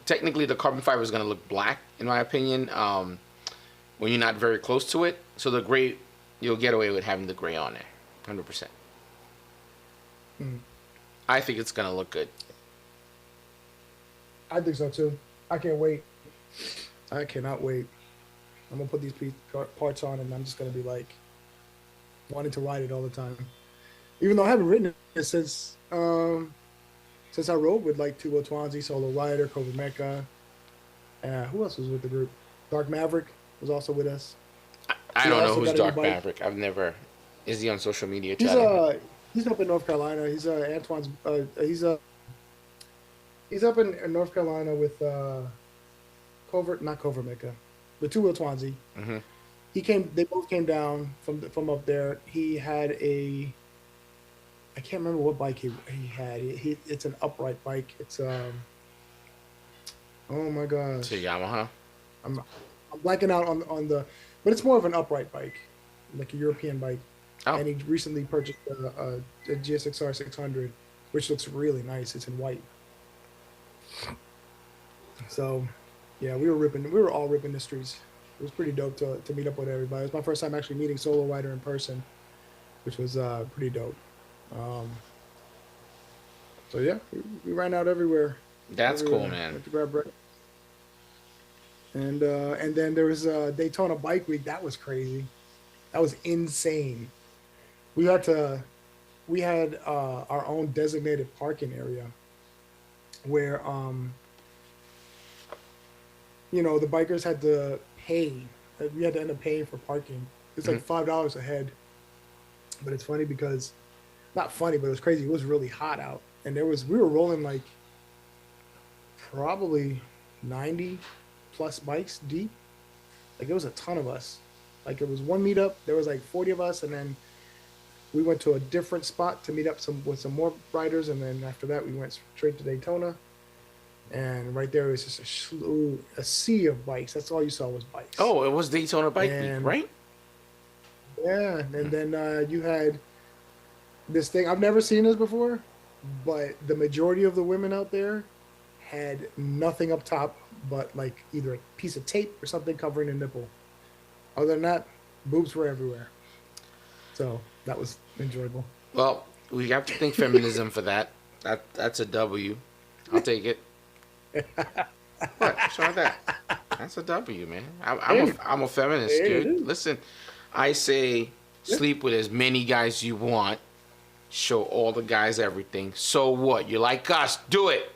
technically the carbon fiber is gonna look black, in my opinion, when you're not very close to it. So the gray, you'll get away with having the gray on there, 100%. I think it's gonna look good. I think so too. I can't wait. I cannot wait. I'm gonna put these parts on, and I'm just gonna be like wanting to ride it all the time. Even though I haven't ridden it since I rode with like Tubo Twanzi, Solo Rider, Cobra Mecha. Who else was with the group? Dark Maverick was also with us. I don't know also who's got a new Dark bike. Maverick. I've never. Is he on social media? He's chatting? he's up in North Carolina. He's Antoine's. He's up in North Carolina with not Covert Mecha, with Tubo Twanzi. Mhm. They both came down from up there. He had I can't remember what bike he had. It's an upright bike. It's oh my gosh, It's a Yamaha. I'm blanking out on the, but it's more of an upright bike, like a European bike. Oh. And he recently purchased a GSXR 600, which looks really nice. It's in white. So, yeah, we were all ripping the streets. It was pretty dope to meet up with everybody. It was my first time actually meeting Solo Rider in person, which was pretty dope. So yeah, we ran out everywhere. That's cool, man. Went to grab bread. And then there was Daytona Bike Week. That was crazy. That was insane. We had our own designated parking area where you know, the bikers had to pay. We had to end up paying for parking. It's like $5 a head. But it's funny because, not funny, but it was crazy. It was really hot out, and we were rolling like probably 90 plus bikes deep. Like, it was a ton of us. Like, it was one meetup. There was like 40 of us, and then we went to a different spot to meet up with some more riders, and then after that we went straight to Daytona. And right there was just a sea of bikes. That's all you saw was bikes. Oh, it was Daytona Bike Week, right? Yeah, and then you had this thing. I've never seen this before, but the majority of the women out there had nothing up top but like either a piece of tape or something covering a nipple. Other than that, boobs were everywhere. So that was enjoyable. Well, we have to thank feminism for that. That's a W. I'll take it. What? What's wrong with that? That's a W, man. I'm a feminist, dude. Listen, I say sleep with as many guys you want. Show all the guys everything. So what? You like us? Do it.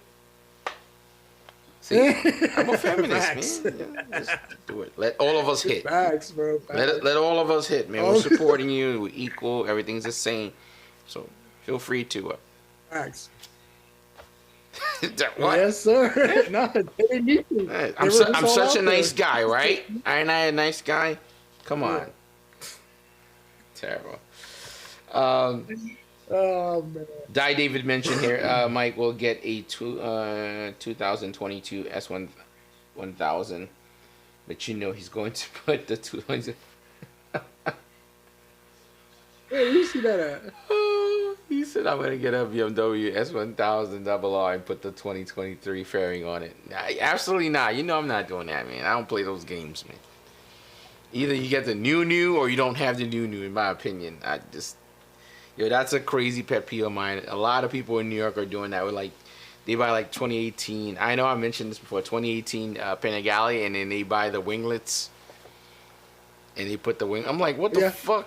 See, I'm a feminist, man. Yeah, just do it. Let all of us hit. Facts, bro. Facts. Let all of us hit, man. We're supporting you. We're equal. Everything's the same. So feel free to. Facts. What? Yes, sir. No, they didn't need to. I'm such a nice guy, right? Ain't I a nice guy? Come on. Terrible. Oh man. Die David mentioned here. Mike will get a 2022 S1000, but you know he's going to put the 200. Where you see that at? He said, I'm going to get a BMW S1000 RR and put the 2023 fairing on it. Nah, absolutely not. You know I'm not doing that, man. I don't play those games, man. Either you get the new or you don't have the new, in my opinion. That's a crazy pet peeve of mine. A lot of people in New York are doing that with they buy 2018. I know I mentioned this before, 2018 Panigale, and then they buy the winglets and they put the wing. I'm like, what the fuck?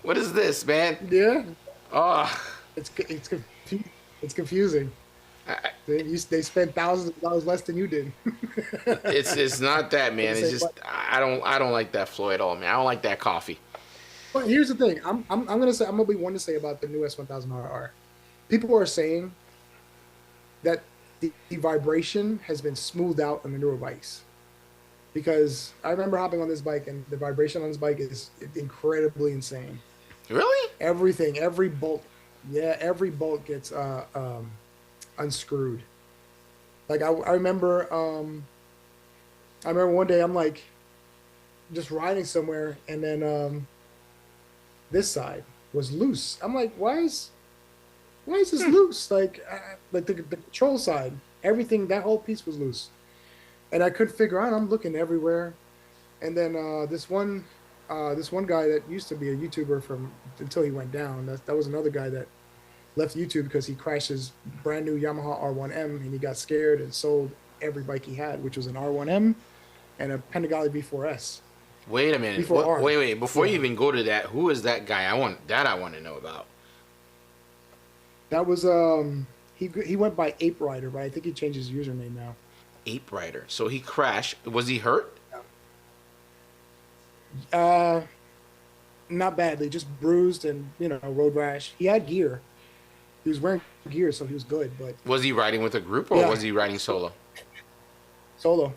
What is this, man? Yeah. Oh. It's confusing. They spent thousands of dollars less than you did. It's not that, man. It's just I don't like that flow at all, man. I don't like that coffee. But here's the thing. I'm gonna be one to say about the new S1000RR. People are saying that the vibration has been smoothed out on the newer bikes. Because I remember hopping on this bike and the vibration on this bike is incredibly insane. Really? Everything, every bolt gets unscrewed. Like I remember one day I'm like just riding somewhere and then this side was loose. I'm like, why is this loose? Like the control side, everything, that whole piece was loose, and I couldn't figure out. I'm looking everywhere, and then this one guy that used to be a YouTuber until he went down. That was another guy that left YouTube because he crashed his brand new Yamaha R1M and he got scared and sold every bike he had, which was an R1M and a Panigale V4S. Wait a minute. Wait. Before you even go to that, who is that guy? I want to know about. That was he went by Ape Rider, but I think he changed his username now. Ape Rider. So he crashed. Was he hurt? Not badly, just bruised and road rash. He had gear. He was wearing gear, so he was good. But was he riding with a group or was he riding solo? Solo,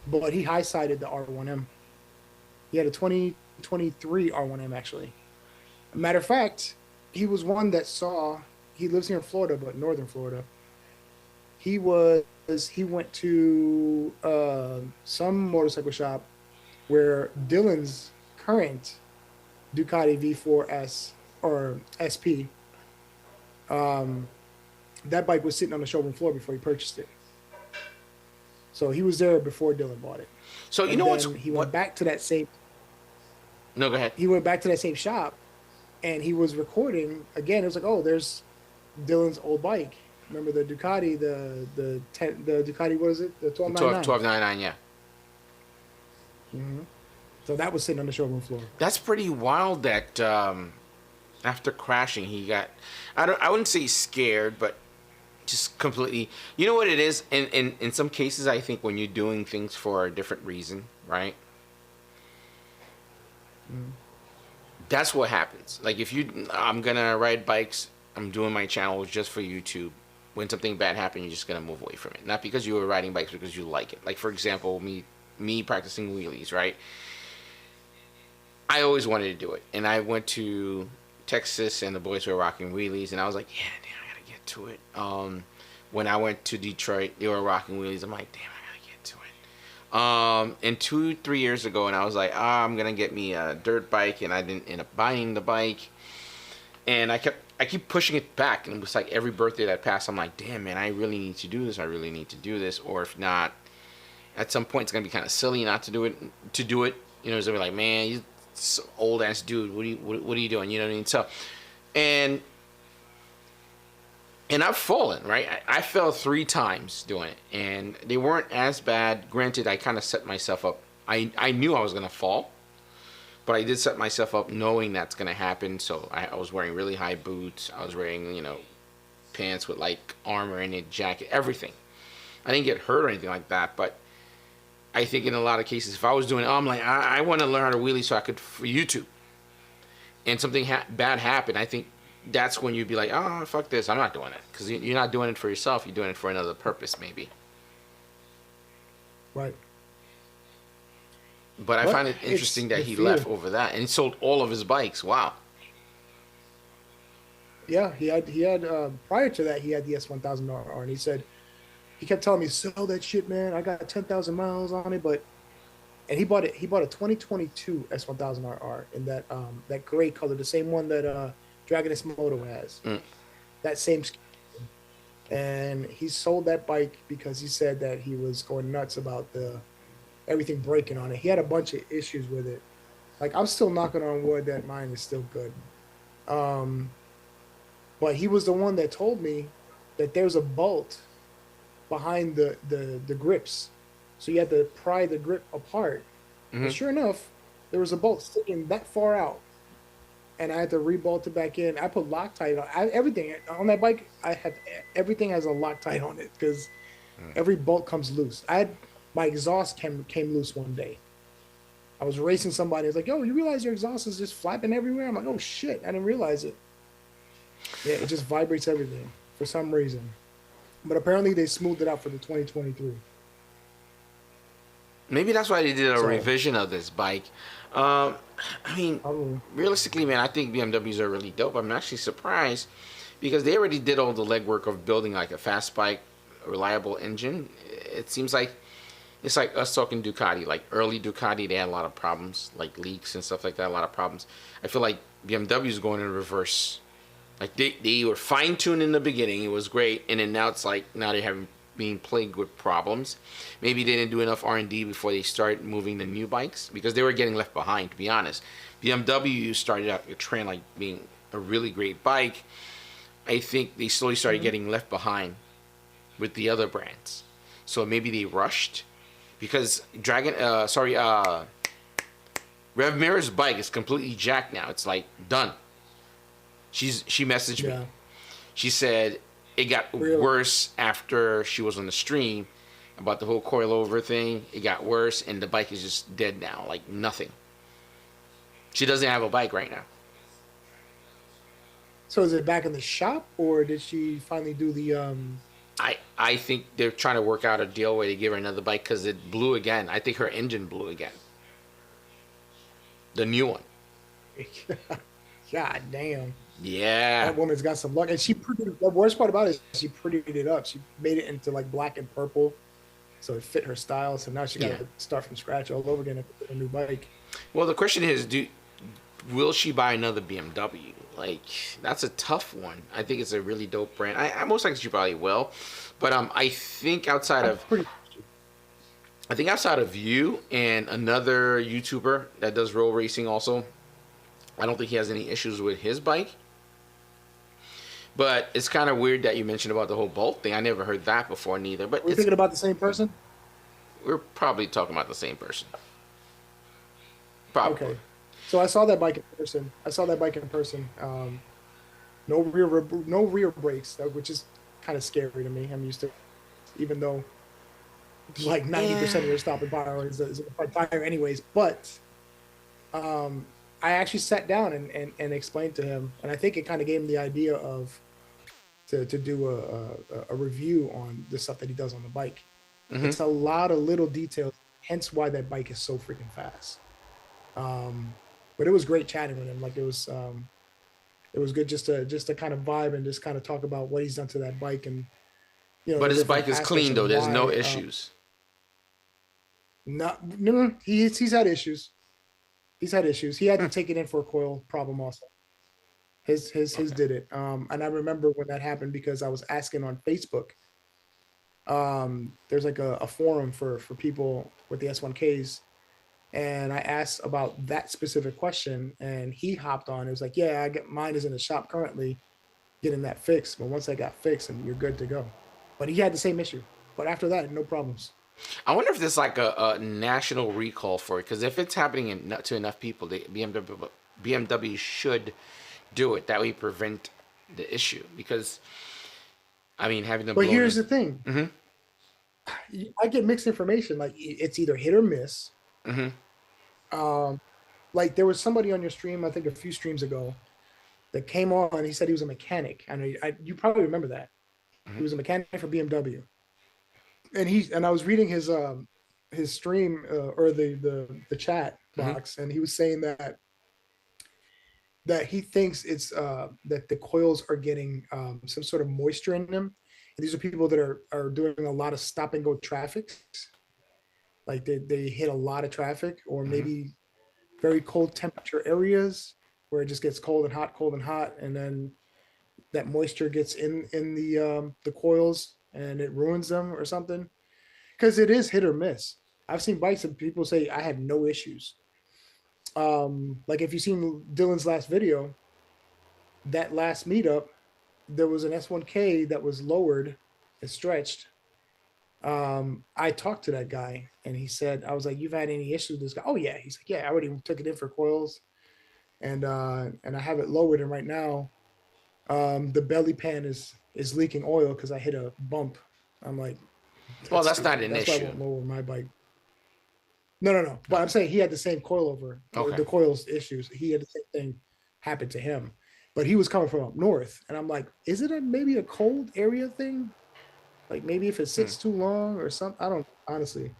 but he high-sided the R1M. He had a 2023 R1M actually. Matter of fact, he was one that he lives here in Florida, but northern Florida. He went to some motorcycle shop where Dylan's current Ducati V4S or SP, that bike was sitting on the showroom floor before he purchased it. So he was there before Dylan bought it. So he went back to that same. No, go ahead. He went back to that same shop, and he was recording again. It was like, oh, there's Dylan's old bike. Remember the Ducati, the Ducati? What is it? The 1299. 1299, yeah. Mm-hmm. So that was sitting on the showroom floor. That's pretty wild. That after crashing, he got. I wouldn't say scared, but just completely. You know what it is? In some cases, I think when you're doing things for a different reason, right? That's what happens. Like if I'm gonna ride bikes. I'm doing my channel just for YouTube. When something bad happens, you're just gonna move away from it. Not because you were riding bikes, because you like it. Like for example, me practicing wheelies, right? I always wanted to do it, and I went to Texas, and the boys were rocking wheelies, and I was like, yeah, damn, I gotta get to it. When I went to Detroit, they were rocking wheelies. I'm like, damn, I gotta get to it. And 2-3 years ago, and I was like, I'm gonna get me a dirt bike, and I didn't end up buying the bike, and I keep pushing it back, and it was like every birthday that passed, I'm like, damn, man, I really need to do this. I really need to do this, or if not, at some point, it's gonna be kind of silly not to do it. You know, it's gonna be like, man, you old ass dude, what are you doing? You know what I mean? So, and I've fallen, right? I fell 3 times doing it, and they weren't as bad. Granted, I kind of set myself up. I knew I was gonna fall, but I did set myself up knowing that's gonna happen. So I was wearing really high boots. I was wearing, you know, pants with like armor in it, jacket, everything. I didn't get hurt or anything like that, but I think in a lot of cases, if I was doing, I'm like, I want to learn how to wheelie so I could for YouTube, and something bad happened, I think that's when you'd be like, oh, fuck this, I'm not doing it, because you're not doing it for yourself, you're doing it for another purpose, maybe. Right. But I find it interesting that he left over that, and he sold all of his bikes. Wow. Yeah, he had prior to that, he had the S1000R, and he said, he kept telling me, sell that shit, man. I got 10,000 miles on it, and he bought a 2022 S1000RR in that gray color, the same one that Dragon S Moto has, that same skin. And he sold that bike because he said that he was going nuts about everything breaking on it. He had a bunch of issues with it. Like, I'm still knocking on wood that mine is still good. But he was the one that told me that there's a bolt behind the grips, so you had to pry the grip apart. And sure enough, there was a bolt sticking that far out, and I had to rebolt it back in. I put Loctite on everything on that bike. Everything has a Loctite on it because every bolt comes loose. My exhaust came loose one day. I was racing somebody. I was like, yo, you realize your exhaust is just flapping everywhere? I'm like, oh shit, I didn't realize it. Yeah, it just vibrates everything for some reason. But apparently they smoothed it out for the 2023. Maybe that's why they did a revision of this bike. I mean, realistically, man, I think BMWs are really dope. I'm actually surprised because they already did all the legwork of building like a fast bike, a reliable engine. It seems like it's like us talking Ducati. Like early Ducati, they had a lot of problems, like leaks and stuff like that, a lot of problems. I feel like BMW is going in reverse. Like they were fine-tuned in the beginning, it was great, and then now it's like now they have being plagued with problems. Maybe they didn't do enough R&D before they started moving the new bikes because they were getting left behind, to be honest. BMW started out a trend like being a really great bike. I think they slowly started getting left behind with the other brands. So maybe they rushed because Rev Mira's bike is completely jacked now. It's like done. She messaged me. She said it got worse after she was on the stream about the whole coilover thing. It got worse, and the bike is just dead now, like nothing. She doesn't have a bike right now. So is it back in the shop, or did she finally do the? I think they're trying to work out a deal where they give her another bike because it blew again. I think her engine blew again. The new one. God damn. Yeah. That woman's got some luck. And the worst part about it is she prettied it up. She made it into like black and purple. So it fit her style. So now she got to start from scratch all over again and put a new bike. Well, the question is, will she buy another BMW? Like, that's a tough one. I think it's a really dope brand. I most likely she probably will. But I think outside of you and another YouTuber that does roll racing also, I don't think he has any issues with his bike. But it's kind of weird that you mentioned about the whole bolt thing. I never heard that before neither. But we're thinking about the same person? We're probably talking about the same person. Probably. Okay. So I saw that bike in person. No rear brakes, which is kind of scary to me. I'm used to, even though like 90% of your stopping power is a front tire anyways. But I actually sat down and explained to him, and I think it kind of gave him the idea of to do a review on the stuff that he does on the bike. It's a lot of little details, hence why that bike is so freaking fast. But it was great chatting with him. Like it was good just to kind of vibe and just kind of talk about what he's done to that bike. And but the his different bike is aspects clean of though. There's no why, issues. no, he's had issues. He's had issues. He had to take it in for a coil problem also. His did it. And I remember when that happened because I was asking on Facebook. There's like a forum for people with the S1Ks, and I asked about that specific question, and he hopped on. It was like, yeah, mine is in the shop currently, getting that fixed. But once I got fixed, and you're good to go. But he had the same issue. But after that, no problems. I wonder if there's like a national recall for it, because if it's happening to enough people, the BMW should do it. That way prevent the issue. Because, I mean, having them. But here's the thing. I get mixed information. Like it's either hit or miss. Like there was somebody on your stream, I think a few streams ago, that came on. He said he was a mechanic. I know you probably remember that. He was a mechanic for BMW. And I was reading his stream or the chat box, and he was saying that he thinks it's that the coils are getting some sort of moisture in them. And these are people that are doing a lot of stop and go traffic. Like they hit a lot of traffic, or maybe very cold temperature areas where it just gets cold and hot, and then that moisture gets in the coils and it ruins them or something. Because it is hit or miss. I've seen bikes and people say I had no issues. Like if you've seen Dylan's last video, that last meetup, there was an S1K that was lowered and stretched. I talked to that guy and he said, I was like, you've had any issues with this guy? Oh yeah. He's like, yeah, I already took it in for coils and I have it lowered. And right now, the belly pan is leaking oil because I hit a bump. I'm like, well, that's not an that's issue. why I won't lower my bike. No. But I'm saying he had the same coilover, Okay. the coils issues. He had the same thing happen to him, but he was coming from up north. And I'm like, is it maybe a cold area thing? Like maybe if it sits too long or something. I don't honestly.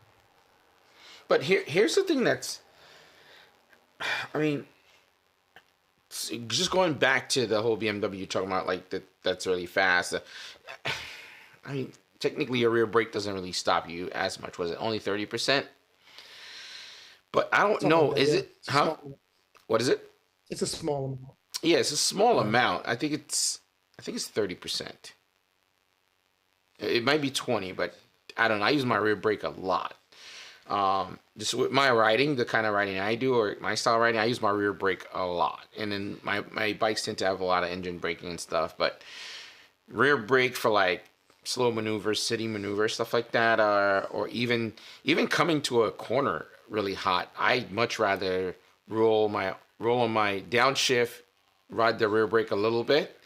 But here's the thing that's, I mean, just going back to the whole BMW you're talking about, like that's really fast. I mean, technically your rear brake doesn't really stop you as much. Was it only 30%? But I don't know. Like that, is yeah. it? Huh? What is it? It's a small amount. Yeah, it's a small amount. I think it's 30%. It might be 20, but I don't know. I use my rear brake a lot. Just with my riding, the kind of riding I do, or my style riding, I use my rear brake a lot. And then my bikes tend to have a lot of engine braking and stuff, but rear brake for like slow maneuvers, city maneuvers, stuff like that, or even coming to a corner really hot, I much rather roll on my downshift, ride the rear brake a little bit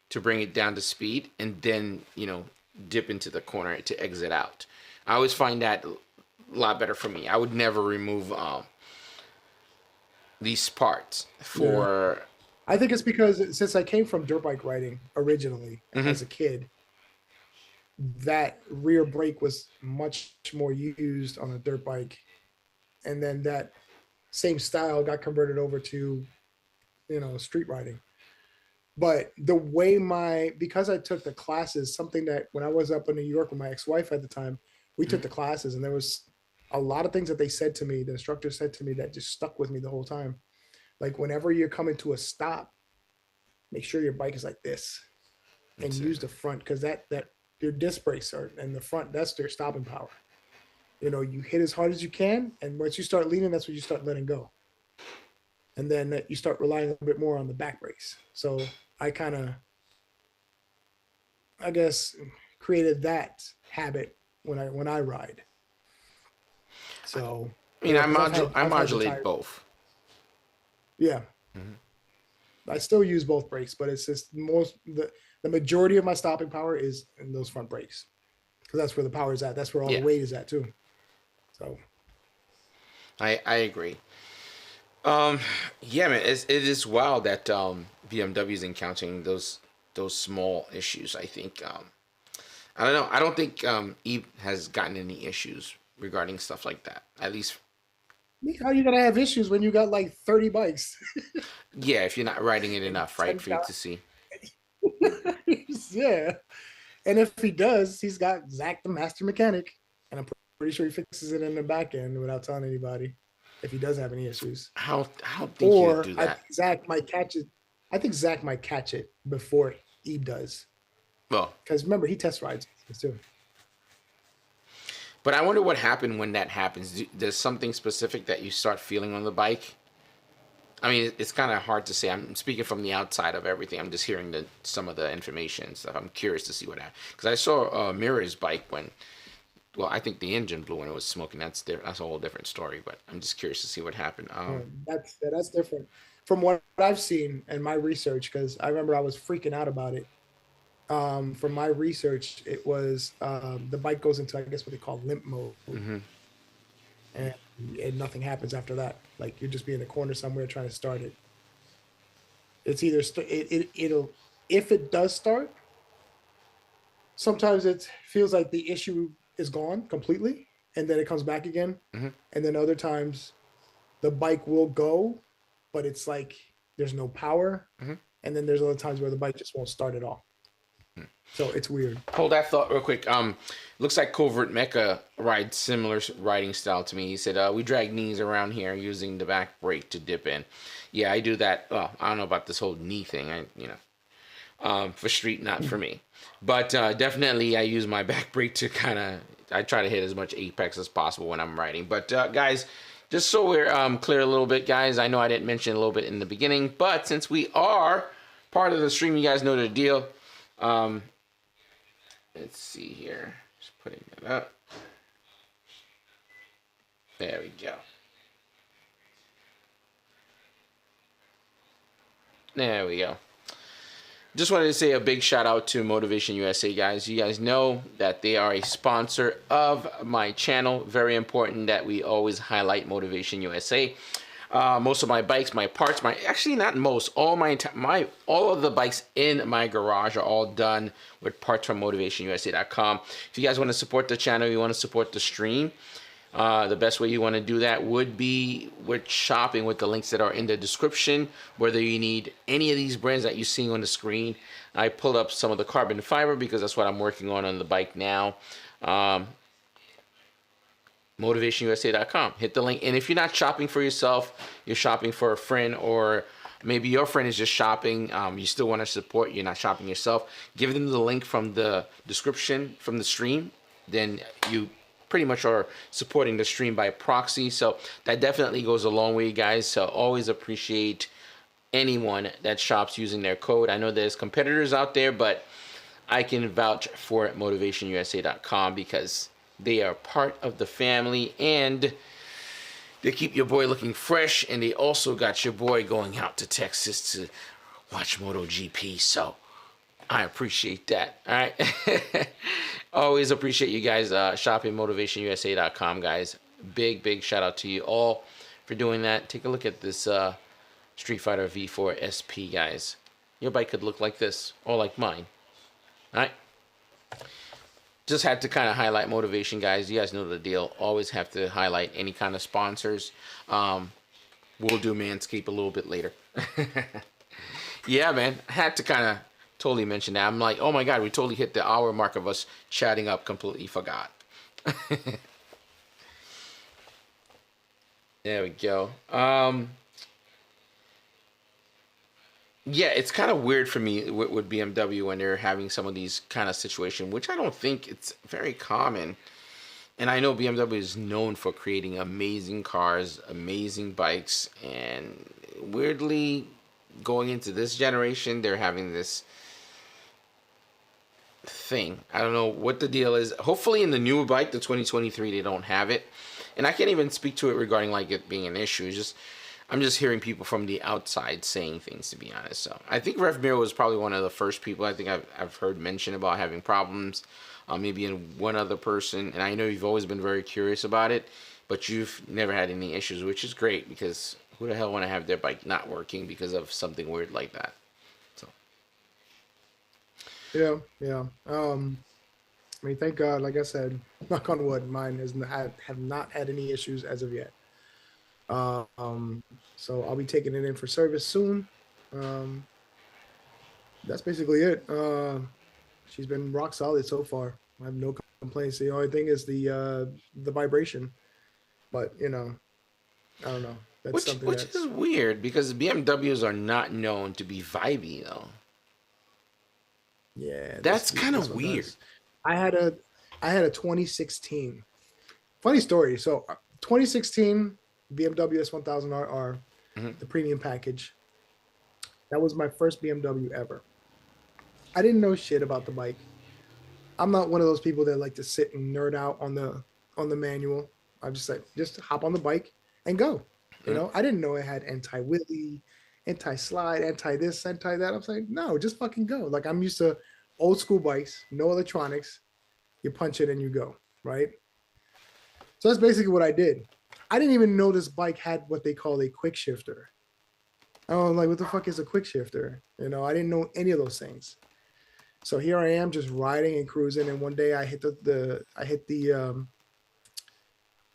to bring it down to speed, and then dip into the corner to exit out. I always find that a lot better for me. I would never remove these parts for. Yeah. I think it's because since I came from dirt bike riding originally as a kid, that rear brake was much more used on a dirt bike, and then that same style got converted over to street riding. But the way because I took the classes, something that when I was up in New York with my ex-wife at the time, we took the classes, and there was a lot of things that they said to me, the instructor said to me, that just stuck with me the whole time. Like whenever you're coming to a stop, make sure your bike is like this and use the front, because that your disc brakes are in the front, that's their stopping power. You hit as hard as you can, and once you start leaning, that's when you start letting go. And then you start relying a bit more on the back brakes. So I kind of, I guess, created that habit when I ride. So I mean, I modulate both. Yeah. I still use both brakes, but it's just The majority of my stopping power is in those front brakes, because that's where the power is at. That's where all Yeah. the weight is at too. So I agree. Yeah, man, it is wild that BMW is encountering those small issues. I think I don't know. I don't think Eve has gotten any issues regarding stuff like that. At least, how are you gonna have issues when you got like 30 bikes? yeah, if you're not riding it enough, right, for you 10,000. to see. Yeah. And if he does, he's got Zach the master mechanic, and I'm pretty sure he fixes it in the back end without telling anybody if he does have any issues. I don't think you Or do I that. think Zach might catch it. I think Zach might catch it before Eve does, Well, because remember he test rides this too. but I wonder what happened when that happens. There's something specific that you start feeling on the bike. I mean, it's kind of hard to say. I'm speaking from the outside of everything. I'm just hearing some of the information and stuff. I'm curious to see what happened. Because I saw Mirror's bike when, well, I think the engine blew when it was smoking. That's a whole different story. But I'm just curious to see what happened. That's different from what I've seen in my research, because I remember I was freaking out about it. From my research, it was the bike goes into, I guess, what they call limp mode, and nothing happens after that. Like you'll just be in a corner somewhere trying to start it. It's either it'll, if it does start, sometimes it feels like the issue is gone completely, and then it comes back again, and then other times the bike will go, but it's like there's no power, and then there's other times where the bike just won't start at all. So it's weird. Hold that thought real quick. Looks like Covert Mecha rides similar riding style to me. He said, we drag knees around here using the back brake to dip in. Yeah, I do that. Well, I don't know about this whole knee thing. For street, not for me. But definitely I use my back brake to I try to hit as much apex as possible when I'm riding. But guys, just so we're clear a little bit, guys, I know I didn't mention a little bit in the beginning, but since we are part of the stream, you guys know the deal. Let's see here. Just putting that up. There we go. There we go. Just wanted to say a big shout out to Motivation USA, guys. You guys know that they are a sponsor of my channel. Very important that we always highlight Motivation USA. Most of my bikes, my parts, actually not most, all of the bikes in my garage are all done with parts from motivationusa.com. If you guys want to support the channel, you want to support the stream, the best way you want to do that would be with shopping with the links that are in the description. Whether you need any of these brands that you're seeing on the screen, I pulled up some of the carbon fiber because that's what I'm working on the bike now. motivationusa.com. Hit the link. And if you're not shopping for yourself, you're shopping for a friend, or maybe your friend is just shopping, you still want to support, you're not shopping yourself, give them the link from the description from the stream, then you pretty much are supporting the stream by proxy. So that definitely goes a long way, guys. So always appreciate anyone that shops using their code. I know there's competitors out there, but I can vouch for motivationusa.com because they are part of the family, and they keep your boy looking fresh, and they also got your boy going out to Texas to watch MotoGP. So I appreciate that. All right. Always appreciate you guys shopping motivationusa.com, guys. Big shout out to you all for doing that. Take a look at this Street Fighter V4 SP, guys. Your bike could look like this or like mine. All right. Just had to kind of highlight Motivation, guys. You guys know the deal. Always have to highlight any kind of sponsors. We'll do Manscaped a little bit later. Yeah, man. I had to kind of totally mention that. I'm like, oh my God, we totally hit the hour mark of us chatting up. Completely forgot. There we go. Yeah, it's kind of weird for me with BMW when they're having some of these kind of situations, which I don't think it's very common. And I know BMW is known for creating amazing cars, amazing bikes, and weirdly, going into this generation, they're having this thing. I don't know what the deal is. Hopefully in the newer bike, the 2023, they don't have it. And I can't even speak to it regarding like it being an issue. It's just I'm just hearing people from the outside saying things, to be honest. So I think Ref Miro was probably one of the first people I think I've heard mention about having problems. Maybe in one other person, and I know you've always been very curious about it, but you've never had any issues, which is great because who the hell want to have their bike not working because of something weird like that? So Yeah. I mean, thank God, like I said, knock on wood, mine have not had any issues as of yet. So I'll be taking it in for service soon. That's basically it. She's been rock solid so far. I have no complaints. The only thing is the vibration, but I don't know. That's which is weird because BMWs are not known to be vibey though. Yeah, that's kind of weird. I had a 2016. Funny story. So 2016 BMW S1000RR, the premium package. That was my first BMW ever. I didn't know shit about the bike. I'm not one of those people that like to sit and nerd out on the manual. I'm just like, just hop on the bike and go. I didn't know it had anti-wheelie, anti-slide, anti-this, anti-that. I was like, no, just fucking go. Like, I'm used to old school bikes, no electronics. You punch it and you go, right? So that's basically what I did. I didn't even know this bike had what they call a quick shifter. I'm like, what the fuck is a quick shifter? I didn't know any of those things. So here I am just riding and cruising. And one day I hit the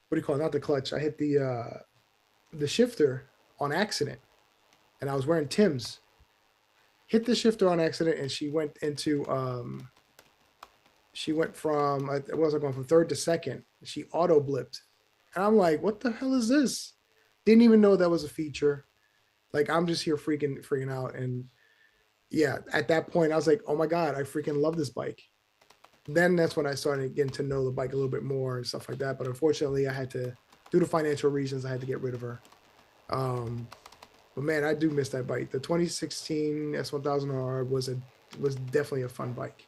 what do you call it? Not the clutch. I hit the shifter on accident. And I was wearing Tim's. Hit the shifter on accident and she went from, it wasn't going from third to second. She auto blipped. And I'm like, what the hell is this? Didn't even know that was a feature. Like, I'm just here freaking out. And yeah, at that point, I was like, oh my God, I freaking love this bike. Then that's when I started getting to know the bike a little bit more and stuff like that. But unfortunately, I had to, due to financial reasons, I had to get rid of her. But man, I do miss that bike. The 2016 S1000R was definitely a fun bike.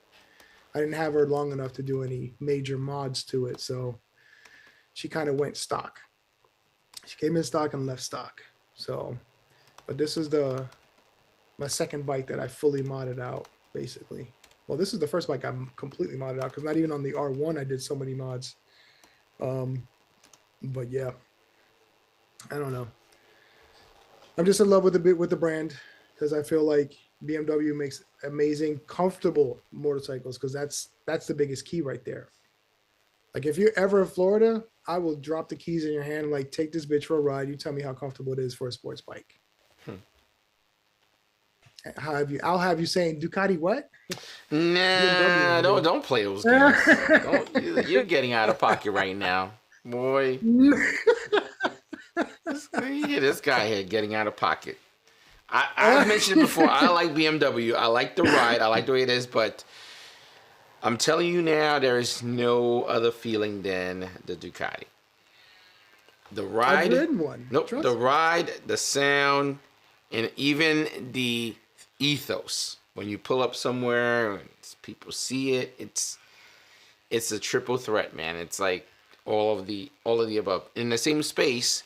I didn't have her long enough to do any major mods to it, so she kind of went stock. She came in stock and left stock. So, but this is my second bike that I fully modded out, basically. Well, this is the first bike I'm completely modded out because not even on the R1 I did so many mods. But yeah, I don't know. I'm just in love with the brand because I feel like BMW makes amazing, comfortable motorcycles because that's the biggest key right there. Like, if you're ever in Florida, I will drop the keys in your hand and like, take this bitch for a ride. You tell me how comfortable it is for a sports bike. I'll have you saying Ducati what? Nah, don't play those games. You're getting out of pocket right now, boy. This guy here getting out of pocket. I've mentioned it before. I like BMW. I like the ride. I like the way it is, but I'm telling you now, there is no other feeling than the Ducati. The ride. I've ridden one. Nope. The ride, the sound, and even the ethos. When you pull up somewhere, people see it. It's a triple threat, man. It's like all of the above. In the same space,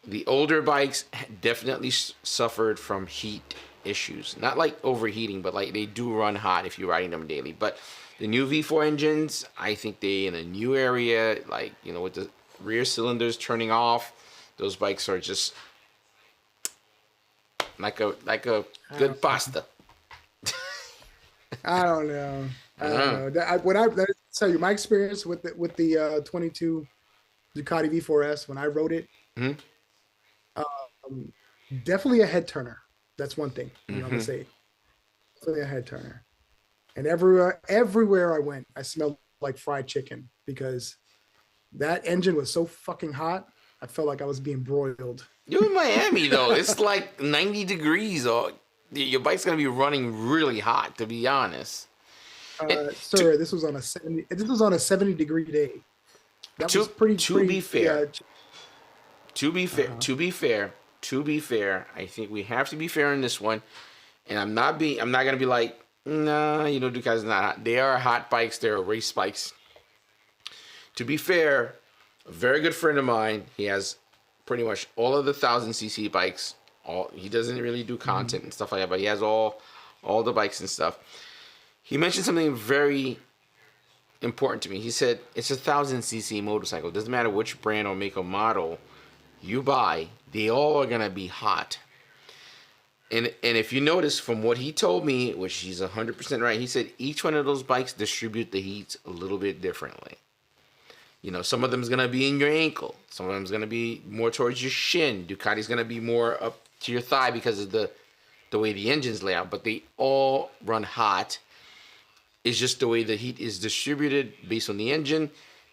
the older bikes definitely suffered from heat issues. Not like overheating, but like they do run hot if you're riding them daily. But the new V4 engines, I think they in a new area, like, with the rear cylinders turning off, those bikes are just like a good pasta. I don't know. I don't know. Let me tell you, my experience with the 22 Ducati V4S when I rode it, definitely a head turner. That's one thing I'm gonna say. Definitely a head turner. And everywhere I went, I smelled like fried chicken because that engine was so fucking hot. I felt like I was being broiled. You're in Miami though. It's like 90 degrees, or your bike's gonna be running really hot. To be honest, sir, this was on a 70. This was on a 70-degree day. That was pretty. To be fair, I think we have to be fair in this one. And I'm not gonna be like, nah, Ducati's not hot. They are hot bikes. They're race bikes. To be fair, a very good friend of mine, he has pretty much all of the 1000cc bikes. He doesn't really do content and stuff like that, but he has all the bikes and stuff. He mentioned something very important to me. He said it's a 1000cc motorcycle. It doesn't matter which brand or make or model you buy, they all are gonna be hot. And if you notice from what he told me, which he's 100% right, he said each one of those bikes distribute the heat a little bit differently. You know, some of them is gonna be in your ankle. Some of them is gonna be more towards your shin. Ducati's gonna be more up to your thigh because of the way the engines lay out. But they all run hot. It's just the way the heat is distributed based on the engine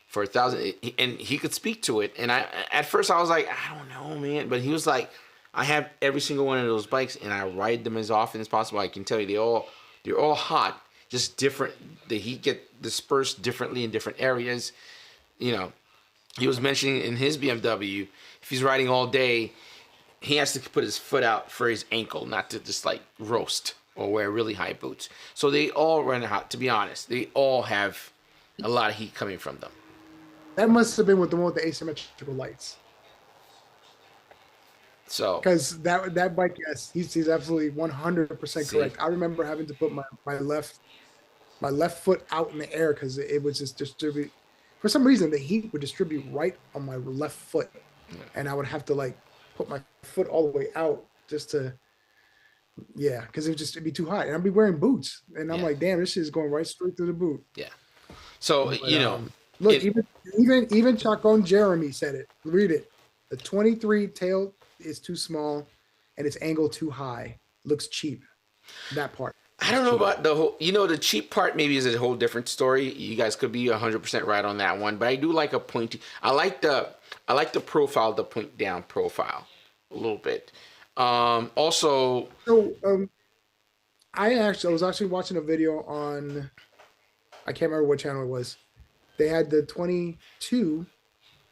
for 1000. And he could speak to it. And at first I was like, I don't know, man. But he was like, I have every single one of those bikes and I ride them as often as possible. I can tell you they're all hot, just different. The heat get dispersed differently in different areas. You know, he was mentioning in his BMW, if he's riding all day, he has to put his foot out for his ankle, not to just like roast or wear really high boots. So they all run hot, to be honest. They all have a lot of heat coming from them. That must have been with the one with the asymmetrical lights. So because that bike, yes, he's absolutely 100% correct. I remember having to put my left foot out in the air because it was just distribute. For some reason, the heat would distribute right on my left foot, and I would have to like put my foot all the way out just to, because it'd be too hot, and I'd be wearing boots, and I'm like, damn, this shit is going right straight through the boot. Yeah. So but, look, even Chacon Jeremy said it. Read it. The 23 tail is too small, and its angle too high. Looks cheap. That part. I don't know about the whole, the cheap part maybe is a whole different story. You guys could be 100% right on that one, but I do like a pointy. I like the profile, the point down profile a little bit. Also, I was actually watching a video on, I can't remember what channel it was. They had the 22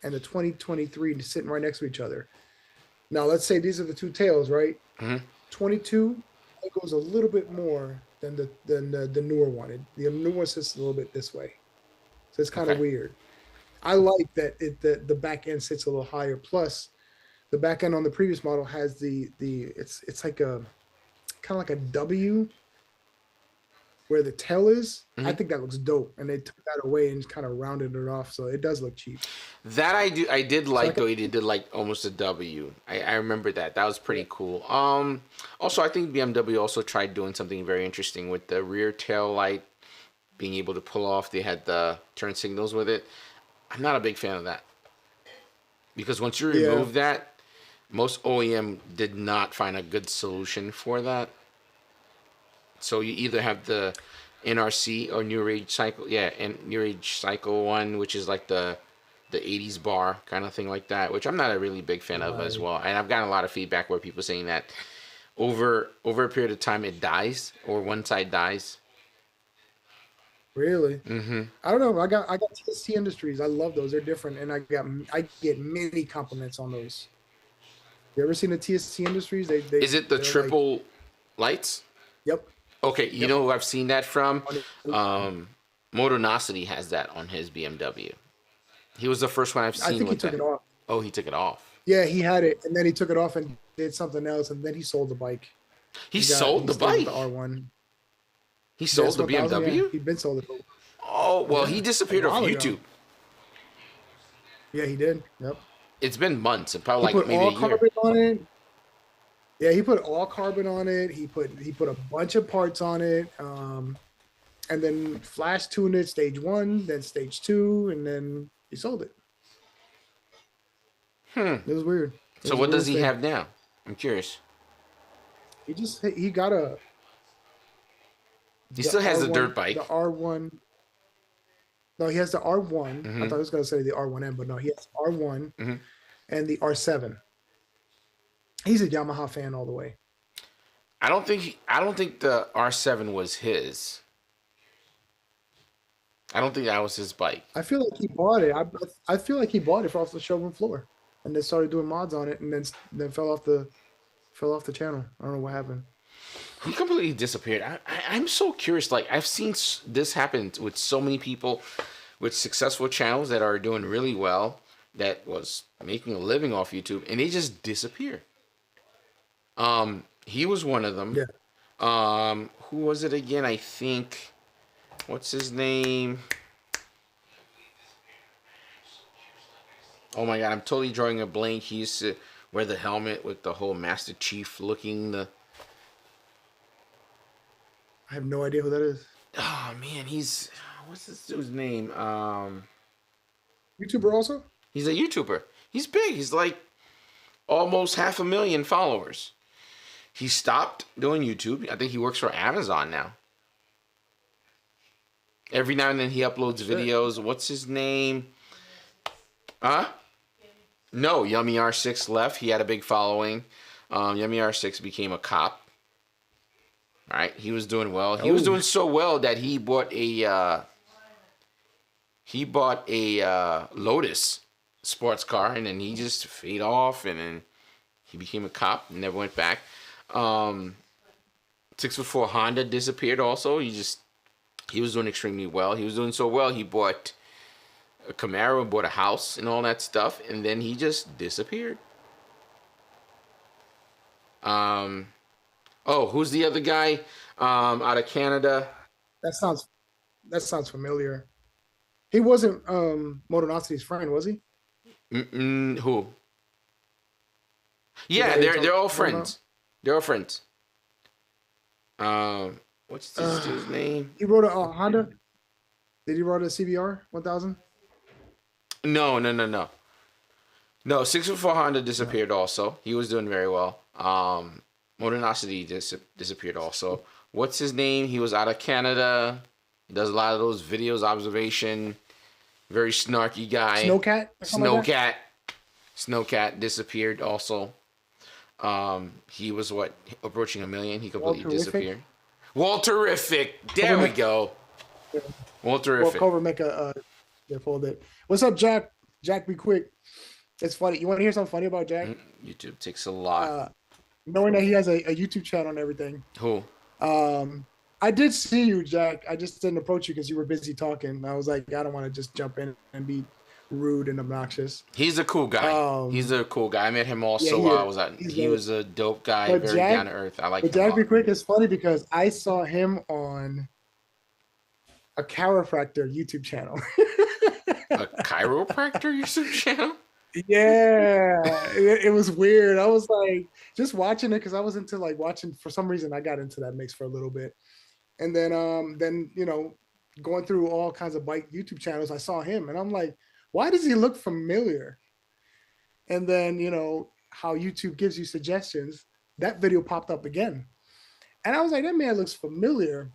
and the 2023 sitting right next to each other. Now let's say these are the two tails, right? 22 goes a little bit more than the newer one. The newer one sits a little bit this way, so it's kind of weird. I like that the back end sits a little higher. Plus, the back end on the previous model has it's like a kind of like a W where the tail is. I think that looks dope, and they took that away and kind of rounded it off, so it does look cheap. That I did like though. He did like almost a W. I remember that. That was pretty cool. Also, I think BMW also tried doing something very interesting with the rear tail light being able to pull off. They had the turn signals with it. I'm not a big fan of that because once you remove that, most OEM did not find a good solution for that. So you either have the NRC or New Age Cycle, and New Age Cycle one, which is like the 80s bar kind of thing like that, which I'm not a really big fan of as well. And I've gotten a lot of feedback where people saying that over a period of time it dies or one side dies. Really? I don't know. I got TST Industries. I love those. They're different, and I get many compliments on those. You ever seen the TST Industries? Is it the triple lights? Yep. Okay, you know who I've seen that from? Motornosity has that on his BMW. He was the first one I've seen. I think he took it off. Oh, he took it off. Yeah, he had it, and then he took it off and did something else, and then he sold the bike. He sold the bike? The R1. He sold the BMW? Yeah, he'd been sold it. Oh, well, he disappeared off YouTube. Ago. Yeah, he did. Yep. It's been months. Probably like maybe a year. Carbon on it. Yeah, he put all carbon on it. He put a bunch of parts on it, and then flash tuned it stage 1, then stage 2, and then he sold it. It was weird. So what does he have now? I'm curious. He got a. He still has the dirt bike. The R1. No, he has the R1. I thought I was going to say the R1M, but no, he has R1 and the R7. He's a Yamaha fan all the way. I don't think the R7 was his. I don't think that was his bike. I feel like he bought it. I feel like he bought it off the showroom floor, and then started doing mods on it, and then fell off the channel. I don't know what happened. He completely disappeared. I'm so curious. Like, I've seen this happen with so many people with successful channels that are doing really well. that was making a living off YouTube, and they just disappeared. He was one of them. Yeah. Who was it again? I think, what's his name? Oh my God, I'm totally drawing a blank. He used to wear the helmet with the whole Master Chief looking. I have no idea who that is. Oh man, what's this dude's name? YouTuber also? He's a YouTuber. He's big. He's like almost 500,000 followers. He stopped doing YouTube. I think he works for Amazon now. Every now and then he uploads videos. What's his name? Huh? No, Yummy R6 left. He had a big following. Yummy R6 became a cop. All right, he was doing well. He was doing so well that he bought a Lotus sports car, and then he just faded off, and then he became a cop and never went back. 6'4" Honda disappeared also. He was doing extremely well. He was doing so well, he bought a Camaro, bought a house and all that stuff, and then he just disappeared. Who's the other guy out of Canada? That sounds familiar. He wasn't Motonocity's friend, was he? Who? Yeah, they're all friends. They're all friends. What's this dude's name? He wrote a Honda. Did he write a CBR 1000? No. No, 6'4" Honda disappeared also. He was doing very well. Motonocity disappeared also. What's his name? He was out of Canada. He does a lot of those videos, observation. Very snarky guy. Snowcat disappeared also. He was approaching 1 million. He completely disappeared. Walterific. There we go. Walterific. Cover make fold it. What's up, Jack? Jack, be quick. It's funny. You want to hear something funny about Jack? YouTube takes a lot. Knowing that he has a YouTube channel and everything. Who? I did see you, Jack. I just didn't approach you because you were busy talking. I was like, I don't want to just jump in and be rude and obnoxious. He's a cool guy. He's a cool guy. I met him also while I was at. He was a dope guy, very down to earth. I like him. But Jack, be quick. It's funny because I saw him on a chiropractor YouTube channel. A chiropractor YouTube channel? Yeah, it was weird. I was like just watching it because I was into like watching. For some reason, I got into that mix for a little bit, and then going through all kinds of bike YouTube channels, I saw him, and I'm like, why does he look familiar? And then how YouTube gives you suggestions. That video popped up again, and I was like, that man looks familiar.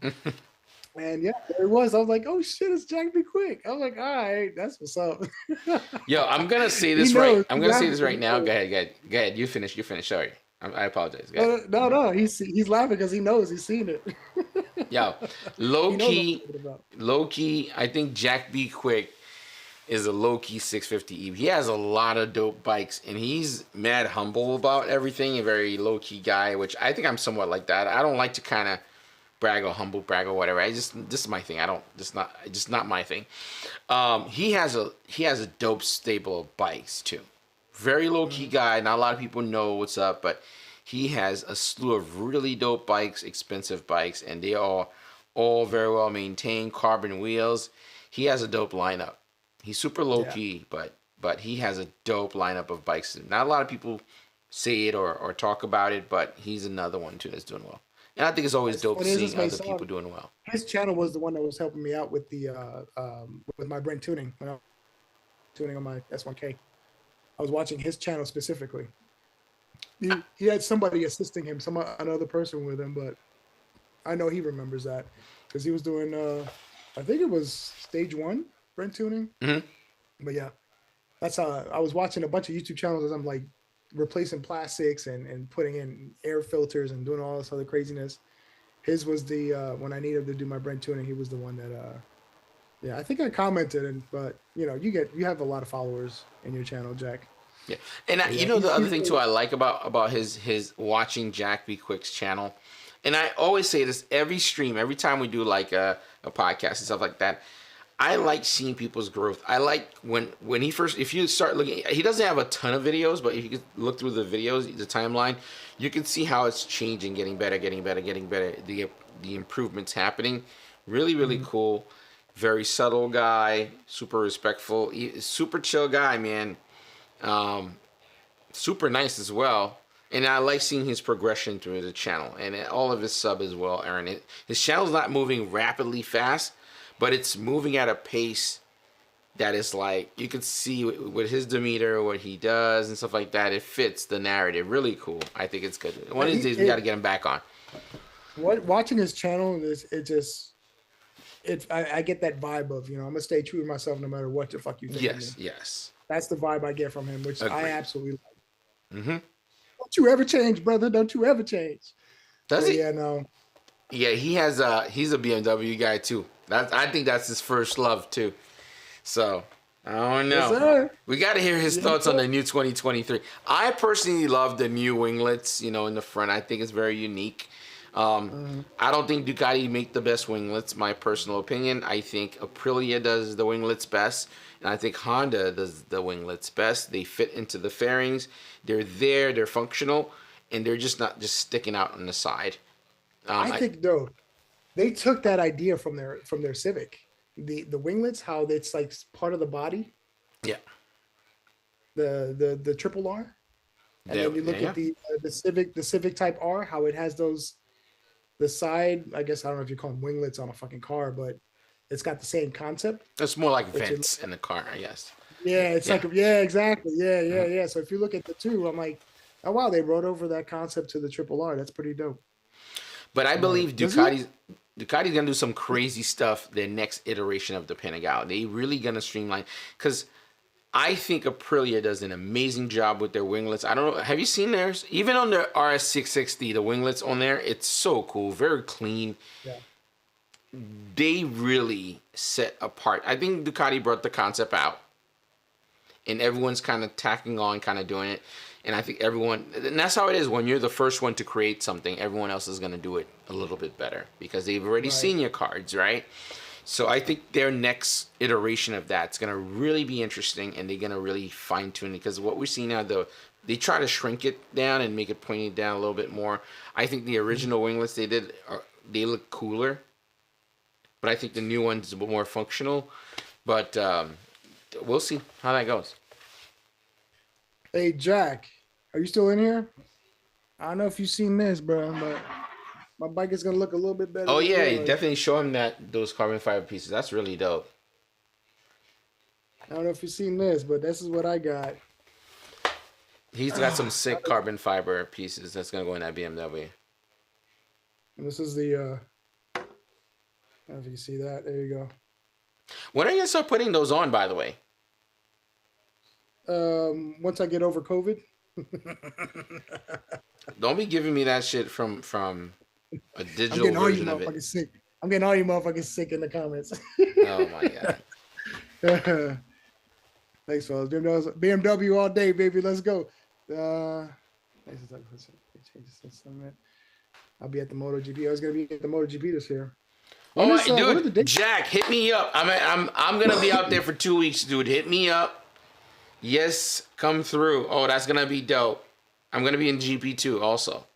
And yeah, there it was. I was like, oh shit, it's Jack Be Quick. I was like, all right, that's what's up. Yo, I'm gonna say this right. I'm gonna say this right now. Go ahead. You finish. Sorry. I apologize. No. He's laughing because he knows he's seen it. Yo, low key. I think Jack Be Quick is a low key 650 EV. He has a lot of dope bikes, and he's mad humble about everything. A very low key guy, which I think I'm somewhat like that. I don't like to kind of brag or humble brag or whatever. This is my thing. Just not my thing. He has a dope stable of bikes too. Very low key guy. Not a lot of people know what's up, but he has a slew of really dope bikes, expensive bikes, and they are all very well maintained. Carbon wheels. He has a dope lineup. He's super low key, but he has a dope lineup of bikes. Not a lot of people say it or talk about it, but he's another one too that's doing well. And I think it's always dope seeing other people doing well. His channel was the one that was helping me out with the with my Brent tuning when I was tuning on my S1K. I was watching his channel specifically. He had somebody assisting him, another person with him, but I know he remembers that because he was doing I think it was stage 1 Brent tuning. Mm-hmm. But yeah, that's how I was watching a bunch of YouTube channels as I'm like replacing plastics and putting in air filters and doing all this other craziness. His was the when I needed to do my Brent tuning, he was the one that I think I commented, but you have a lot of followers in your channel, Jack. Yeah. And the other thing too I like about his watching Jack Be Quick's channel, and I always say this every stream, every time we do like a podcast and stuff like that, I like seeing people's growth. I like when he first, if you start looking, he doesn't have a ton of videos, but if you could look through the videos, the timeline, you can see how it's changing, getting better, getting better, getting better. The improvements happening. Really, really cool. Very subtle guy, super respectful, super chill guy, man. Super nice as well. And I like seeing his progression through the channel and all of his sub as well, Aaron. His channel's not moving rapidly fast, but it's moving at a pace that is like, you can see with his demeanor, what he does and stuff like that. It fits the narrative. Really cool. I think it's good. One of these days, we got to get him back on. Watching his channel, I get that vibe of, I'm going to stay true to myself no matter what the fuck you think. Yes. That's the vibe I get from him, which Agreed. I absolutely like. Mm-hmm. Don't you ever change, brother. Don't you ever change. Does he? Yeah, no. Yeah, he's a BMW guy too. I think that's his first love too. So I don't know. Yes, sir. We got to hear his thoughts on the new 2023. I personally love the new winglets, in the front. I think it's very unique. I don't think Ducati make the best winglets, my personal opinion. I think Aprilia does the winglets best, and I think Honda does the winglets best. They fit into the fairings. They're there, they're functional, and they're just not just sticking out on the side. I think though, they took that idea from their Civic, the winglets, how it's like part of the body. Yeah. The triple R, and then you look at the Civic Type R, how it has the side. I guess I don't know if you call them winglets on a fucking car, but it's got the same concept. It's more like vents in the car, I guess. Yeah, it's like exactly. Yeah. So if you look at the two, I'm like, oh wow, they wrote over that concept to the triple R. That's pretty dope. But I believe Ducati's gonna do some crazy stuff. Their next iteration of the Panigale, they really gonna streamline. Because I think Aprilia does an amazing job with their winglets. I don't know. Have you seen theirs? Even on their RS660, the winglets on there, it's so cool, very clean. Yeah. They really set apart. I think Ducati brought the concept out, and everyone's kind of tacking on, kind of doing it. And I think and that's how it is. When you're the first one to create something, everyone else is going to do it a little bit better because they've already seen your cards, right? So I think their next iteration of that's going to really be interesting, and they're going to really fine tune it, because what we see now, they try to shrink it down and make it pointed down a little bit more. I think the original winglets they did, they look cooler, but I think the new one's a bit more functional. But we'll see how that goes. Hey, Jack, are you still in here? I don't know if you've seen this, bro, but my bike is going to look a little bit better. Oh, yeah, you definitely show him those carbon fiber pieces. That's really dope. I don't know if you've seen this, but this is what I got. He's got some sick carbon fiber pieces that's going to go in that BMW. And this is the, I don't know if you can see that. There you go. When are you going to start putting those on, by the way? Once I get over COVID. Don't be giving me that shit from a digital I'm getting all you version of it. motherfuckers sick. I'm getting all you motherfuckers sick in the comments. Oh my god. Thanks, fellas. BMW all day, baby. Let's go. I'll be at the MotoGP. I was gonna be at the MotoGP this year. Dude, Jack, hit me up. I'm gonna be out there for 2 weeks, dude. Hit me up. Yes, come through. Oh, that's gonna be dope. I'm gonna be in GP2 also.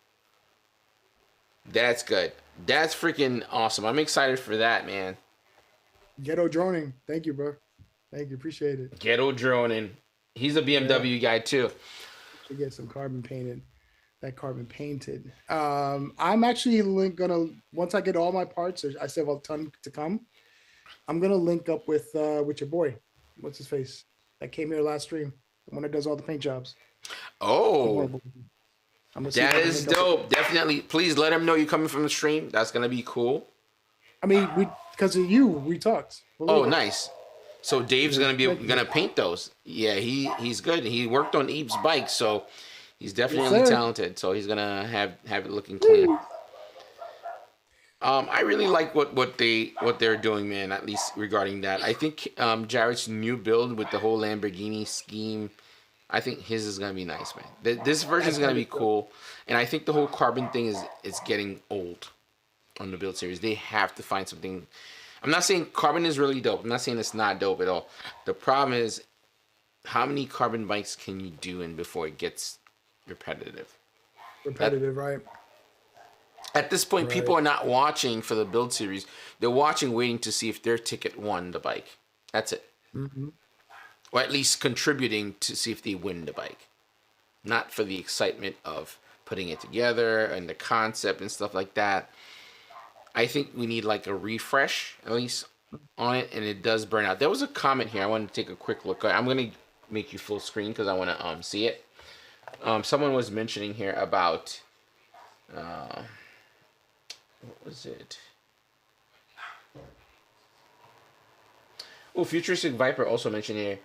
That's good. That's freaking awesome. I'm excited for that, man. Ghetto droning. Thank you, bro. Thank you. Appreciate it. Ghetto droning. He's a BMW guy too. To get some carbon painted. I'm actually gonna, once I get all my parts, I still have a ton to come. I'm gonna link up with your boy. What's his face? That came here last stream. The one that does all the paint jobs. Oh, that is dope. Definitely. Please let him know you're coming from the stream. That's gonna be cool. I mean, because of you, we talked. Oh, nice. So Dave's gonna paint those. Yeah, he's good. He worked on Eve's bike, so he's definitely talented. So he's gonna have it looking clean. I really like what they're doing, man. At least regarding that, I think Jarrett's new build with the whole Lamborghini scheme, I think his is gonna be nice, man. This version is gonna be cool, and I think the whole carbon thing is getting old on the build series. They have to find something. I'm not saying carbon is really dope. I'm not saying it's not dope at all. The problem is, how many carbon bikes can you do in before it gets repetitive? Right? At this point, Right. people are not watching for the build series. They're watching, waiting to see if their ticket won the bike. That's it. Mm-hmm. Or at least contributing to see if they win the bike. Not for the excitement of putting it together and the concept and stuff like that. I think we need like a refresh, at least, on it, and it does burn out. There was a comment here. I want to take a quick look. I'm going to make you full screen because I want to see it. Someone was mentioning here about... what was it? Oh, Futuristic Viper also mentioned here.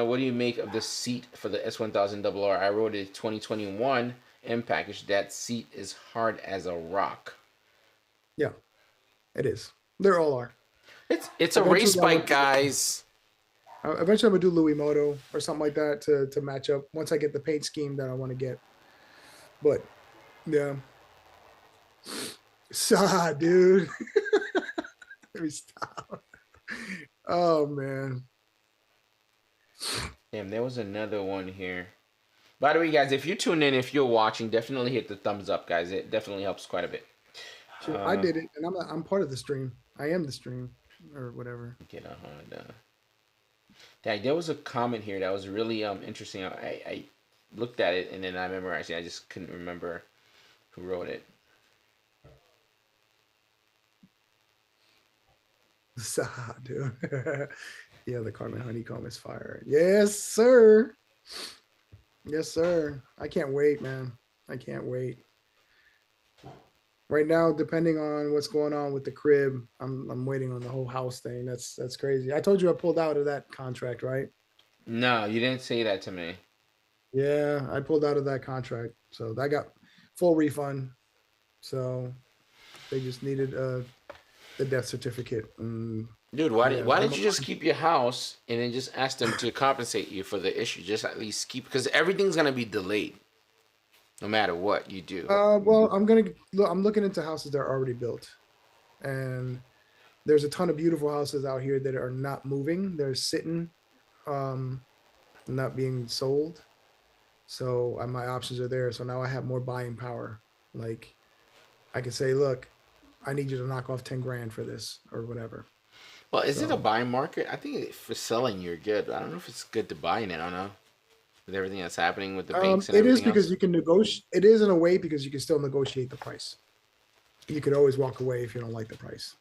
What do you make of the seat for the S1000RR? I wrote a 2021 M package. That seat is hard as a rock. Yeah, it is. They all are. It's a race bike, guys. Eventually, I'm gonna do Louis Moto or something like that to match up once I get the paint scheme that I want to get. But yeah, dude. Let me stop. Oh man. Damn, there was another one here. By the way, guys, if you tune in, if you're watching, definitely hit the thumbs up, guys. It definitely helps quite a bit. Sure, I did it, and I'm part of the stream. I am the stream, or whatever. Get a Honda. Dang, there was a comment here that was really interesting. I looked at it and then I memorized it. I just couldn't remember who wrote it. Dude. Yeah, the Carbon Honeycomb is fire. Yes, sir. Yes, sir. I can't wait, man. I can't wait. Right now, depending on what's going on with the crib, I'm waiting on the whole house thing. That's crazy. I told you I pulled out of that contract, right? No, you didn't say that to me. Yeah, I pulled out of that contract. So I got full refund. So they just needed the death certificate. Dude, why didn't you just keep your house and then just ask them to compensate you for the issue? Just at least keep, because everything's gonna be delayed, no matter what you do. Well, I'm looking into houses that are already built, and there's a ton of beautiful houses out here that are not moving. They're sitting, not being sold. So my options are there. So now I have more buying power. Like, I can say, look, I need you to knock off 10 grand for this or whatever. Well, is it a buying market? I think for selling, you're good. I don't know if it's good to buy in it. I don't know. With everything that's happening with the banks and everything it is because else. you can negotiate. It is in a way because you can still negotiate the price. You could always walk away if you don't like the price.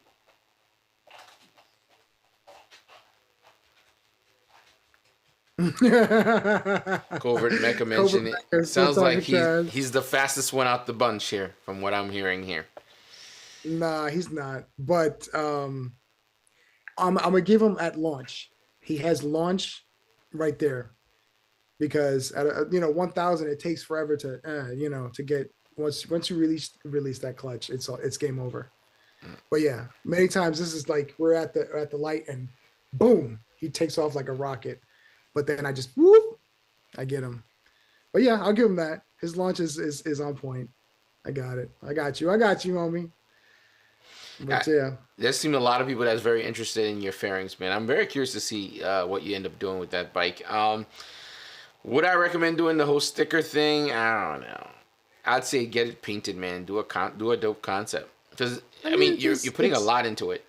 Covert Mecha mentioned it. Sounds like Mecha he's the fastest one out the bunch here, from what I'm hearing here. Nah, he's not. But I'm gonna give him at launch. He has launch right there, because at 1,000 it takes forever to to get once you release that clutch, it's game over. But yeah, many times this is like we're at the light and boom, he takes off like a rocket. But then I just whoop, I get him. But yeah, I'll give him that. His launch is on point. I got it. I got you, homie. But yeah, There seem a lot of people that's very interested in your fairings, man. I'm very curious to see what you end up doing with that bike. Would I recommend doing the whole sticker thing? I don't know. I'd say get it painted, man. Do a dope concept, because I mean you're putting a lot into it.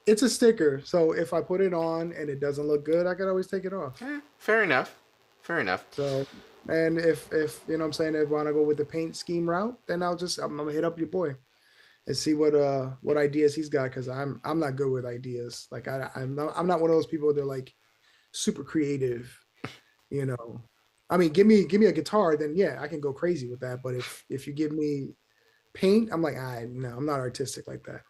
It's a sticker, so if I put it on and it doesn't look good, I could always take it off. Fair enough. So, and if you know what I'm saying, if I want to go with the paint scheme route, then I'm gonna hit up your boy and see what ideas he's got, because I'm not good with ideas. Like I'm not one of those people that are like super creative, I mean, give me a guitar, then yeah, I can go crazy with that. But if you give me paint, I'm like, no, I'm not artistic like that.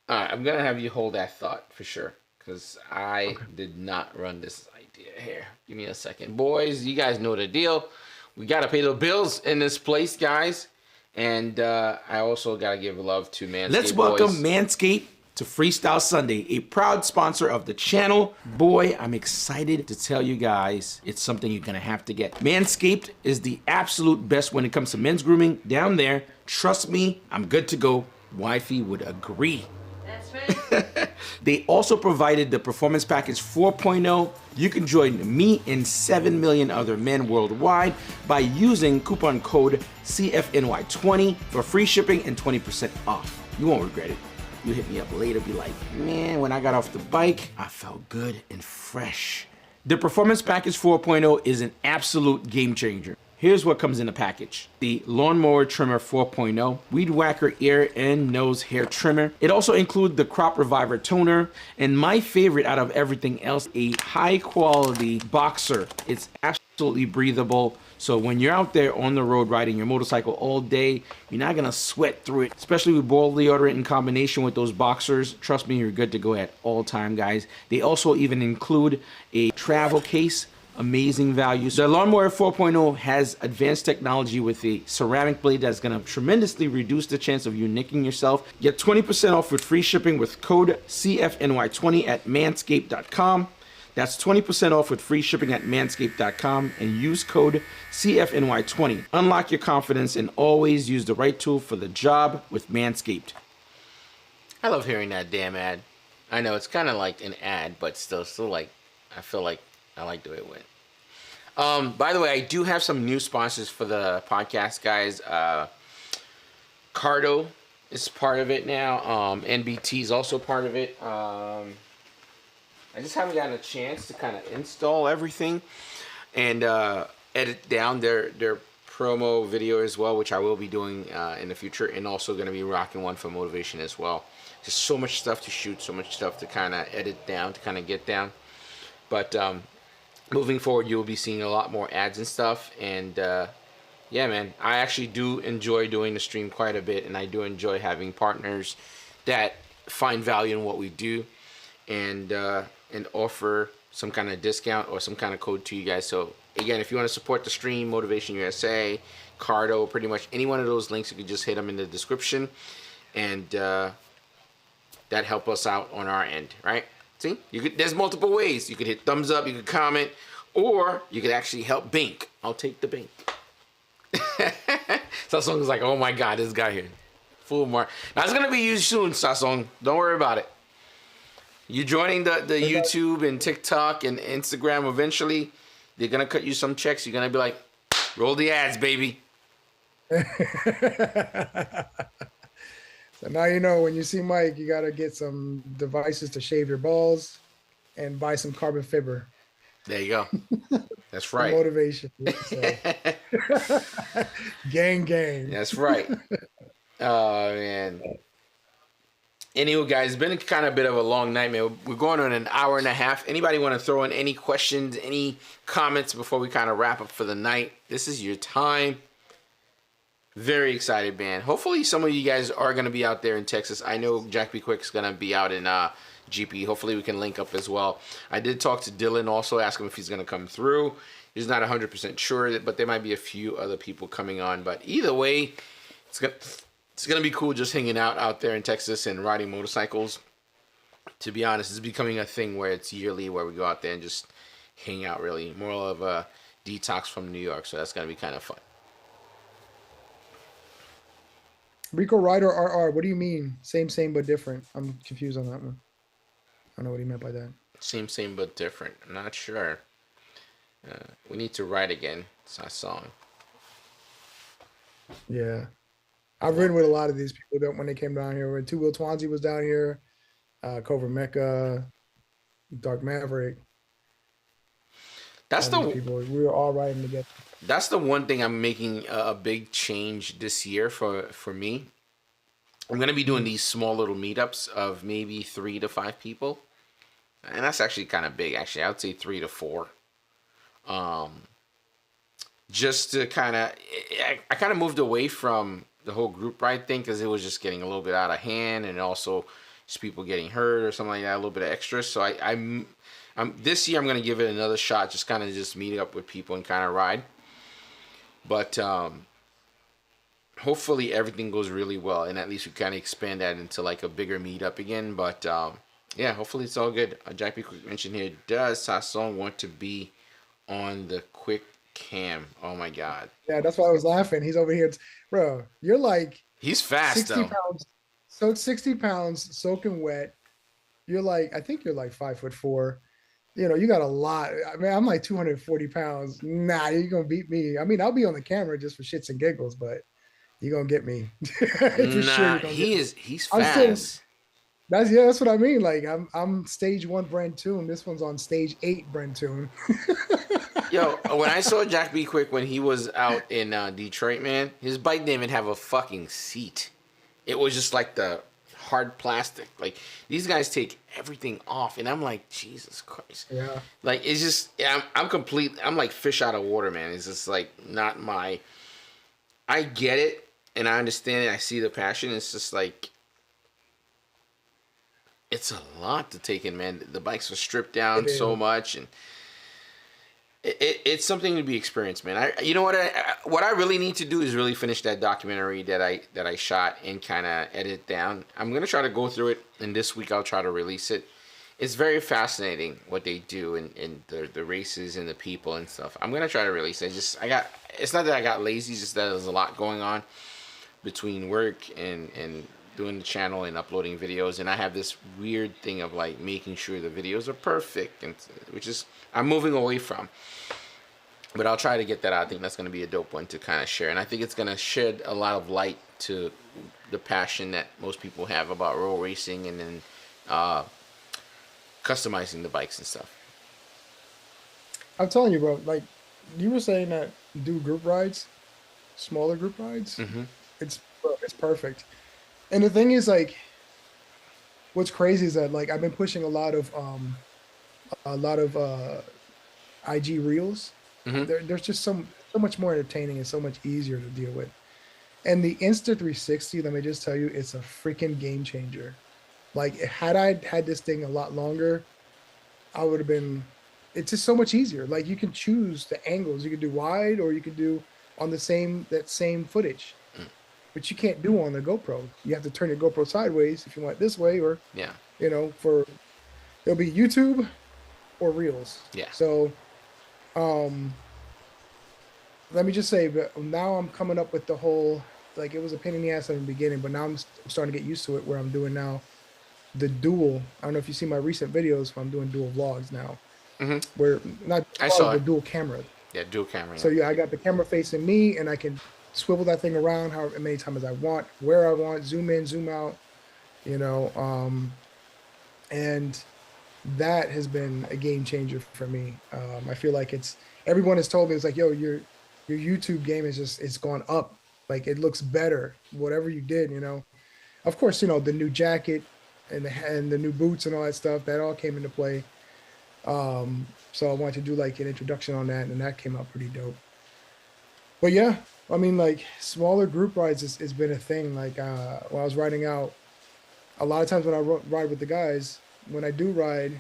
All right, I'm gonna have you hold that thought for sure, because I did not run this idea here. Give me a second, boys. You guys know the deal. We gotta pay the bills in this place, guys. And I also gotta give love to Manscaped. Let's welcome Manscaped to FreeStyle Sunday, a proud sponsor of the channel. Boy, I'm excited to tell you guys it's something you're gonna have to get. Manscaped is the absolute best when it comes to men's grooming down there. Trust me, I'm good to go. Wifey would agree. That's They also provided the Performance Package 4.0. You can join me and 7 million other men worldwide by using coupon code CFNY20 for free shipping and 20% off. You won't regret it. You hit me up later, be like, man, when I got off the bike, I felt good and fresh. The Performance Package 4.0 is an absolute game changer. Here's what comes in the package. The Lawnmower Trimmer 4.0, Weed Whacker Ear and Nose Hair Trimmer. It also includes the Crop Reviver Toner, and my favorite out of everything else, a high quality boxer. It's absolutely breathable. So when you're out there on the road riding your motorcycle all day, you're not gonna sweat through it, especially with ball deodorant in combination with those boxers. Trust me, you're good to go at all time, guys. They also even include a travel case. Amazing value. The Lawnmower 4.0 has advanced technology with a ceramic blade that's going to tremendously reduce the chance of you nicking yourself. Get 20% off with free shipping with code CFNY20 at manscaped.com. That's 20% off with free shipping at manscaped.com and use code CFNY20. Unlock your confidence and always use the right tool for the job with Manscaped. I love hearing that damn ad. I know it's kind of like an ad, but still like, I feel like I like the way it went. By the way, I do have some new sponsors for the podcast, guys. Cardo is part of it now. NBT is also part of it. I just haven't gotten a chance to kind of install everything and edit down their promo video as well, which I will be doing in the future, and also going to be rocking one for motivation as well. Just so much stuff to shoot, so much stuff to kind of edit down, to kind of get down. But moving forward, you'll be seeing a lot more ads and stuff. And yeah, man, I actually do enjoy doing the stream quite a bit, and I do enjoy having partners that find value in what we do and offer some kind of discount or some kind of code to you guys. So again, if you want to support the stream, Motivation USA, Cardo, pretty much any one of those links, you can just hit them in the description, and that help us out on our end, right? See, there's multiple ways. You could hit thumbs up, you could comment, or you could actually help Bink. I'll take the Bink. Sasong is like, oh my God, this guy here. Full mark. Now it's going to be used soon, Sasong. Don't worry about it. You joining the YouTube and TikTok and Instagram eventually, they're going to cut you some checks. You're going to be like, roll the ads, baby. So now you know, when you see Mike, you got to get some devices to shave your balls and buy some carbon fiber. There you go. That's right. Motivation. So. Gang. That's right. Oh, man. Anyway, guys, it's been kind of a bit of a long night, man. We're going on an hour and a half. Anybody want to throw in any questions, any comments before we kind of wrap up for the night? This is your time. Very excited, man. Hopefully some of you guys are going to be out there in Texas. I know Jack B. Quick is going to be out in GP. Hopefully we can link up as well. I did talk to Dylan also, ask him if he's going to come through. He's not 100% sure, but there might be a few other people coming on. But either way, it's going to be cool just hanging out there in Texas and riding motorcycles. To be honest, it's becoming a thing where it's yearly, where we go out there and just hang out, really. More of a detox from New York, so that's going to be kind of fun. Rico Rider RR, what do you mean? Same, but different. I'm confused on that one. I don't know what he meant by that. Same, but different. I'm not sure. We need to ride again. It's our song. Yeah. I've ridden with a lot of these people when they came down here. When Two Wheel Twansy was down here, Cobra Mecca, Dark Maverick. That's the people. We were all riding together. That's the one thing I'm making a big change this year for me. I'm going to be doing these small little meetups of maybe 3 to 5 people. And that's actually kind of big, actually. I would say 3 to 4. Just to kind of... I kind of moved away from the whole group ride thing because it was just getting a little bit out of hand, and also just people getting hurt or something like that, a little bit of extra. So I'm this year I'm going to give it another shot, just kind of just meeting up with people and kind of ride. But hopefully everything goes really well, and at least we kind of expand that into like a bigger meetup again. But yeah, hopefully it's all good. Jack B. Quick mentioned here, does Sasson want to be on the quick cam? Oh my God. Yeah, that's why I was laughing. He's over here. Bro, you're like... He's fast 60 though. Pounds, So it's 60 pounds, soaking wet. You're like, I think you're like 5'4". You know, you got a lot. I mean, I'm like 240 pounds. Nah, you're gonna beat me. I mean, I'll be on the camera just for shits and giggles, but you're gonna get me. For sure Nah, you're gonna get me. he's I'm still fast. that's what I mean. Like I'm stage 1 Brentoon. This one's on stage 8 Brentoon. Yo, when I saw Jack B. Quick when he was out in Detroit, man, his bike didn't even have a fucking seat. It was just like the hard plastic. Like, these guys take everything off, and I'm like, Jesus Christ. Yeah. Like, it's just, yeah, I'm complete. I'm like fish out of water, man. It's just like not my. I get it, and I understand it. I see the passion. It's just like, it's a lot to take in, man. The bikes are stripped down so much, and it's something to be experienced, man. You know what I really need to do is really finish that documentary that I shot and kind of edit down. I'm gonna try to go through it, and this week I'll try to release it. It's very fascinating what they do and the races and the people and stuff. I'm gonna try to release it. It's not that I got lazy, just that there's a lot going on between work and doing the channel and uploading videos, and I have this weird thing of like making sure the videos are perfect, and which is I'm moving away from. But I'll try to get that out. I think that's going to be a dope one to kind of share, and I think it's going to shed a lot of light to the passion that most people have about road racing and then customizing the bikes and stuff. I'm telling you, bro, like you were saying that do group rides, smaller group rides. It's perfect. And the thing is, like, what's crazy is that like I've been pushing a lot of IG reels. There's just so much more entertaining and so much easier to deal with. And the Insta360, let me just tell you, it's a freaking game changer. Like, had I had this thing a lot longer, I would have been. It's just so much easier. Like, you can choose the angles. You can do wide, or you can do on that same footage. But you can't do on the GoPro. You have to turn your GoPro sideways if you want it this way, or you know, it'll be YouTube or Reels. Yeah. So, let me just say, but now I'm coming up with the whole, like, it was a pain in the ass in the beginning, but now I'm starting to get used to it. Where I'm doing now the dual. I don't know if you see my recent videos, but I'm doing dual vlogs now. Where not I saw the it. dual camera. Yeah, dual camera. So I got the camera facing me, and I can swivel that thing around however many times as I want, where I want, zoom in, zoom out, you know, and that has been a game changer for me. I feel like everyone has told me, it's like, yo, your YouTube game it's gone up. Like, it looks better, whatever you did, you know. Of course, you know, the new jacket and the new boots and all that stuff, that all came into play. So I wanted to do like an introduction on that, and that came out pretty dope. But yeah, I mean, like, smaller group rides has been a thing. Like, when I was riding out, a lot of times when I ride with the guys, when I do ride,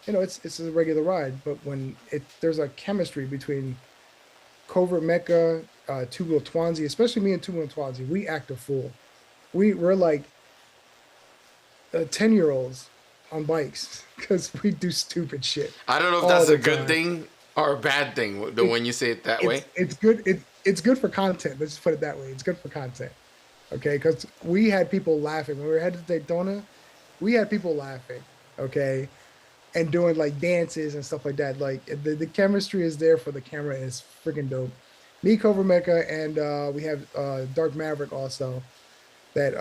you know, it's a regular ride. But when there's a chemistry between Covert Mecca, Two-Wheel Twansy, especially me and Two-Wheel Twansy, we act a fool. We're like 10-year-olds on bikes because we do stupid shit. I don't know if that's a good thing or a bad thing when you say it that way. It's good. It's good for content. Let's just put it that way. It's good for content. Okay, because we had people laughing when we were headed to Daytona. We had people laughing. Okay, and doing like dances and stuff like that. Like, the chemistry is there for the camera. It's freaking dope. Me, Cobra Mecha, and we have Dark Maverick also. That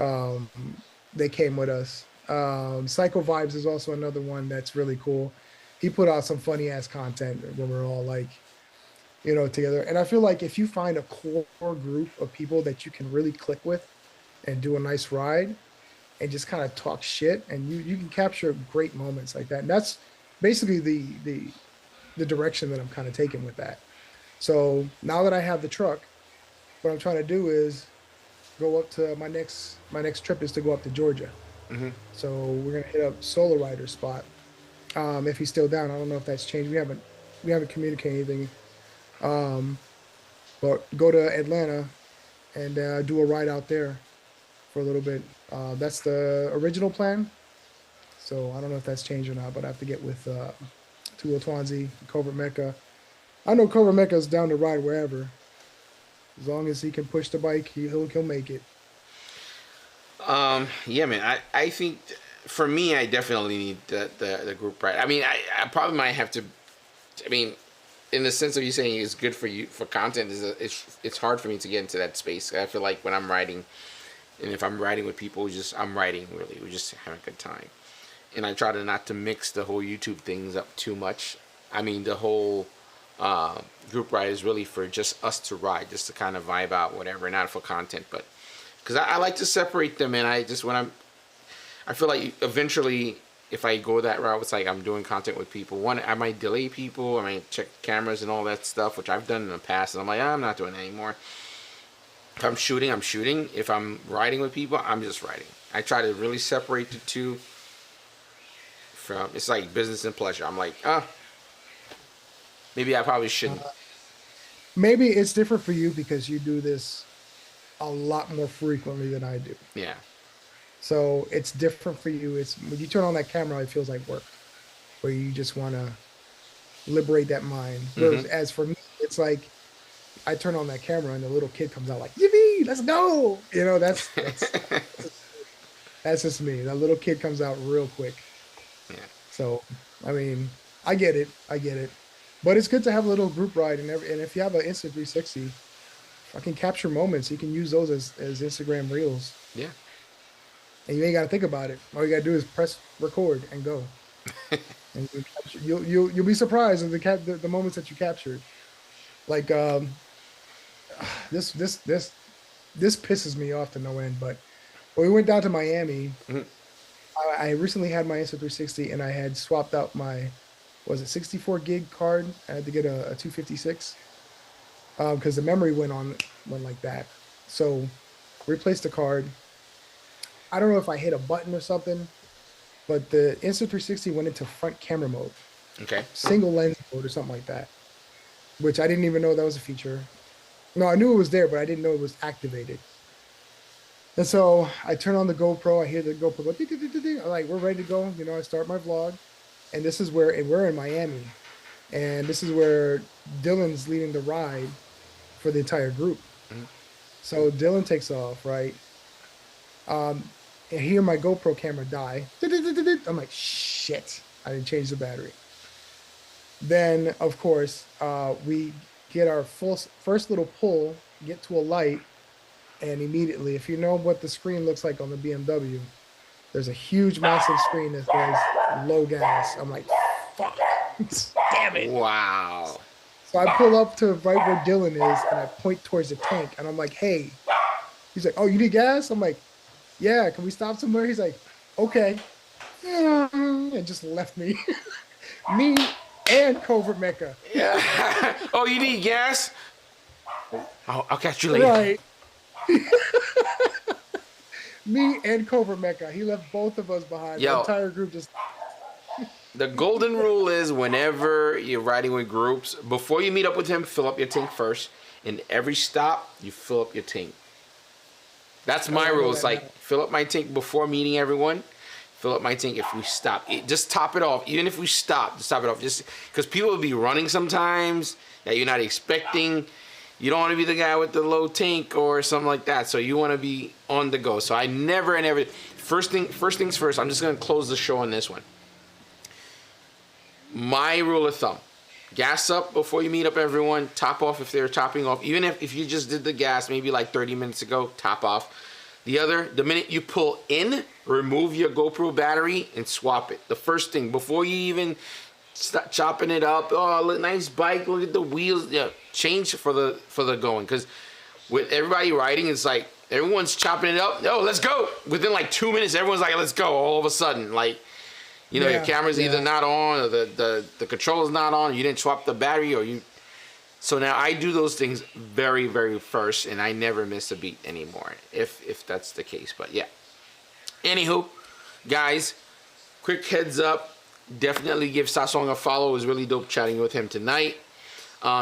they came with us. Psycho Vibes is also another one that's really cool. He put out some funny ass content when we're all like, you know, together. And I feel like if you find a core group of people that you can really click with and do a nice ride and just kind of talk shit, and you can capture great moments like that. And that's basically the direction that I'm kind of taking with that. So now that I have the truck, what I'm trying to do is go up to my next trip is to go up to Georgia. So we're gonna hit up Solar Rider's spot. If he's still down, I don't know if that's changed. We haven't communicated anything. But go to Atlanta and do a ride out there for a little bit. That's the original plan. So I don't know if that's changed or not, but I have to get with Tuo Twanzi, Cobra Mecca. I know Cobra Mecca's down to ride wherever. As long as he can push the bike, he'll make it. Yeah, man. I think for me, I definitely need the group ride. I mean, I probably might have to. I mean, in the sense of you saying it's good for you for content, it's hard for me to get into that space. I feel like when I'm writing, and if I'm writing with people, I'm writing really. We're just having a good time, and I try to not to mix the whole YouTube things up too much. I mean, the whole group ride is really for just us to ride, just to kind of vibe out, whatever, not for content, but because I like to separate them, and I feel like eventually, if I go that route, it's like I'm doing content with people. One, I might delay people, I might check cameras and all that stuff, which I've done in the past, and I'm like, I'm not doing it anymore. If I'm shooting, I'm shooting. If I'm riding with people, I'm just riding. I try to really separate the two from, it's like business and pleasure. I'm like, maybe I probably shouldn't. Maybe it's different for you because you do this a lot more frequently than I do. Yeah. So it's different for you. It's when you turn on that camera, it feels like work, where you just want to liberate that mind. Whereas as for me, it's like I turn on that camera and the little kid comes out like, "Yippee, let's go!" You know, that's just me. That little kid comes out real quick. Yeah. So I mean, I get it, but it's good to have a little group ride and if you have an Insta 360. I can capture moments. You can use those as Instagram reels. Yeah. And you ain't got to think about it. All you got to do is press record and go. And you'll be surprised at the moments that you captured. Like this pisses me off to no end. But when we went down to Miami, I recently had my Insta 360 and I had swapped out my 64 gig card. I had to get a 256. Because the memory went like that. So replaced the card. I don't know if I hit a button or something, but the Insta 360 went into front camera mode. Okay. Single lens mode or something like that, which I didn't even know that was a feature. No, I knew it was there, but I didn't know it was activated. And so I turn on the GoPro. I hear the GoPro go, I'm like, we're ready to go. You know, I start my vlog. And this is where, and we're in Miami. And this is where Dylan's leading the ride for the entire group. So Dylan takes off, right? And hear my GoPro camera die. I'm like, shit, I didn't change the battery. Then, of course, we get our first little pull, get to a light, and immediately, if you know what the screen looks like on the BMW, there's a huge, massive screen that says low gas. I'm like, fuck, damn it. Wow. So I pull up to right where Dylan is, and I point towards the tank, and I'm like, hey. He's like, oh, you need gas? I'm like, yeah, can we stop somewhere? He's like, okay. And just left me. Me and Covert Mecca. Yeah. Oh, you need gas? I'll catch you later. Right. Me and Covert Mecca. He left both of us behind. Yo. The entire group just... The golden rule is whenever you're riding with groups, before you meet up with him, fill up your tank first. And every stop, you fill up your tank. That's my rule. It's like, fill up my tank before meeting everyone. Fill up my tank if we stop. Just top it off. Even if we stop, just top it off. Just because people will be running sometimes that you're not expecting. You don't want to be the guy with the low tank or something like that. So you want to be on the go. So I never and ever... First things first, I'm just going to close the show on this one. My rule of thumb, gas up before you meet up everyone, top off if they're topping off. Even if you just did the gas maybe like 30 minutes ago, top off. The minute you pull in, remove your GoPro battery and swap it. The first thing, before you even start chopping it up, oh, look, nice bike, look at the wheels. Yeah, change for the going. Because with everybody riding, it's like everyone's chopping it up. Oh, let's go. Within like 2 minutes, everyone's like, let's go. All of a sudden, like, you know, your camera's either not on or the controller's not on. You didn't swap the battery or you. So now I do those things very, very first, and I never miss a beat anymore if that's the case. But yeah. Anywho, guys, quick heads up. Definitely give Sasong a follow. It was really dope chatting with him tonight.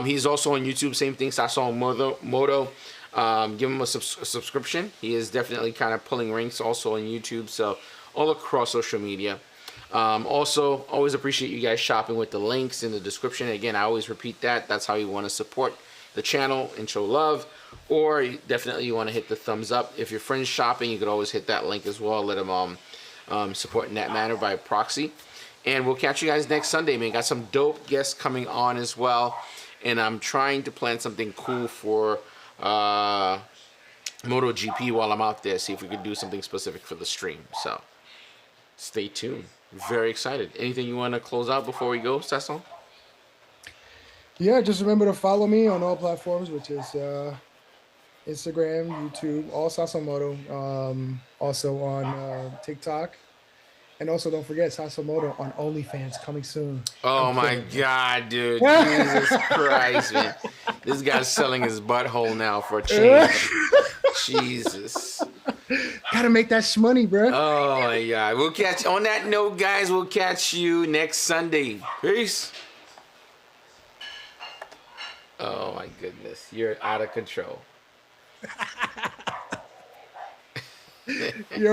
He's also on YouTube. Same thing, Sasong Moto. Give him a subscription. He is definitely kind of pulling ranks also on YouTube. So all across social media. Also, always appreciate you guys shopping with the links in the description. Again, I always repeat that. That's how you want to support the channel and show love, or definitely you want to hit the thumbs up. If your friend's shopping, you could always hit that link as well. Let them support in that manner by proxy. And we'll catch you guys next Sunday, man. Got some dope guests coming on as well. And I'm trying to plan something cool for MotoGP while I'm out there. See if we could do something specific for the stream. So stay tuned. Very excited. Anything you want to close out before we go, Sasson? Yeah, just remember to follow me on all platforms, which is Instagram, YouTube, all Sasamoto. Also on TikTok. And also don't forget Sasamoto on OnlyFans coming soon. Oh my God, dude. Jesus Christ, man. This guy's selling his butthole now for a change. Jesus. Gotta make that shmoney, bro. Oh my God. We'll catch, on that note, guys, we'll catch you next Sunday. Peace. Oh my goodness. You're out of control. Yo.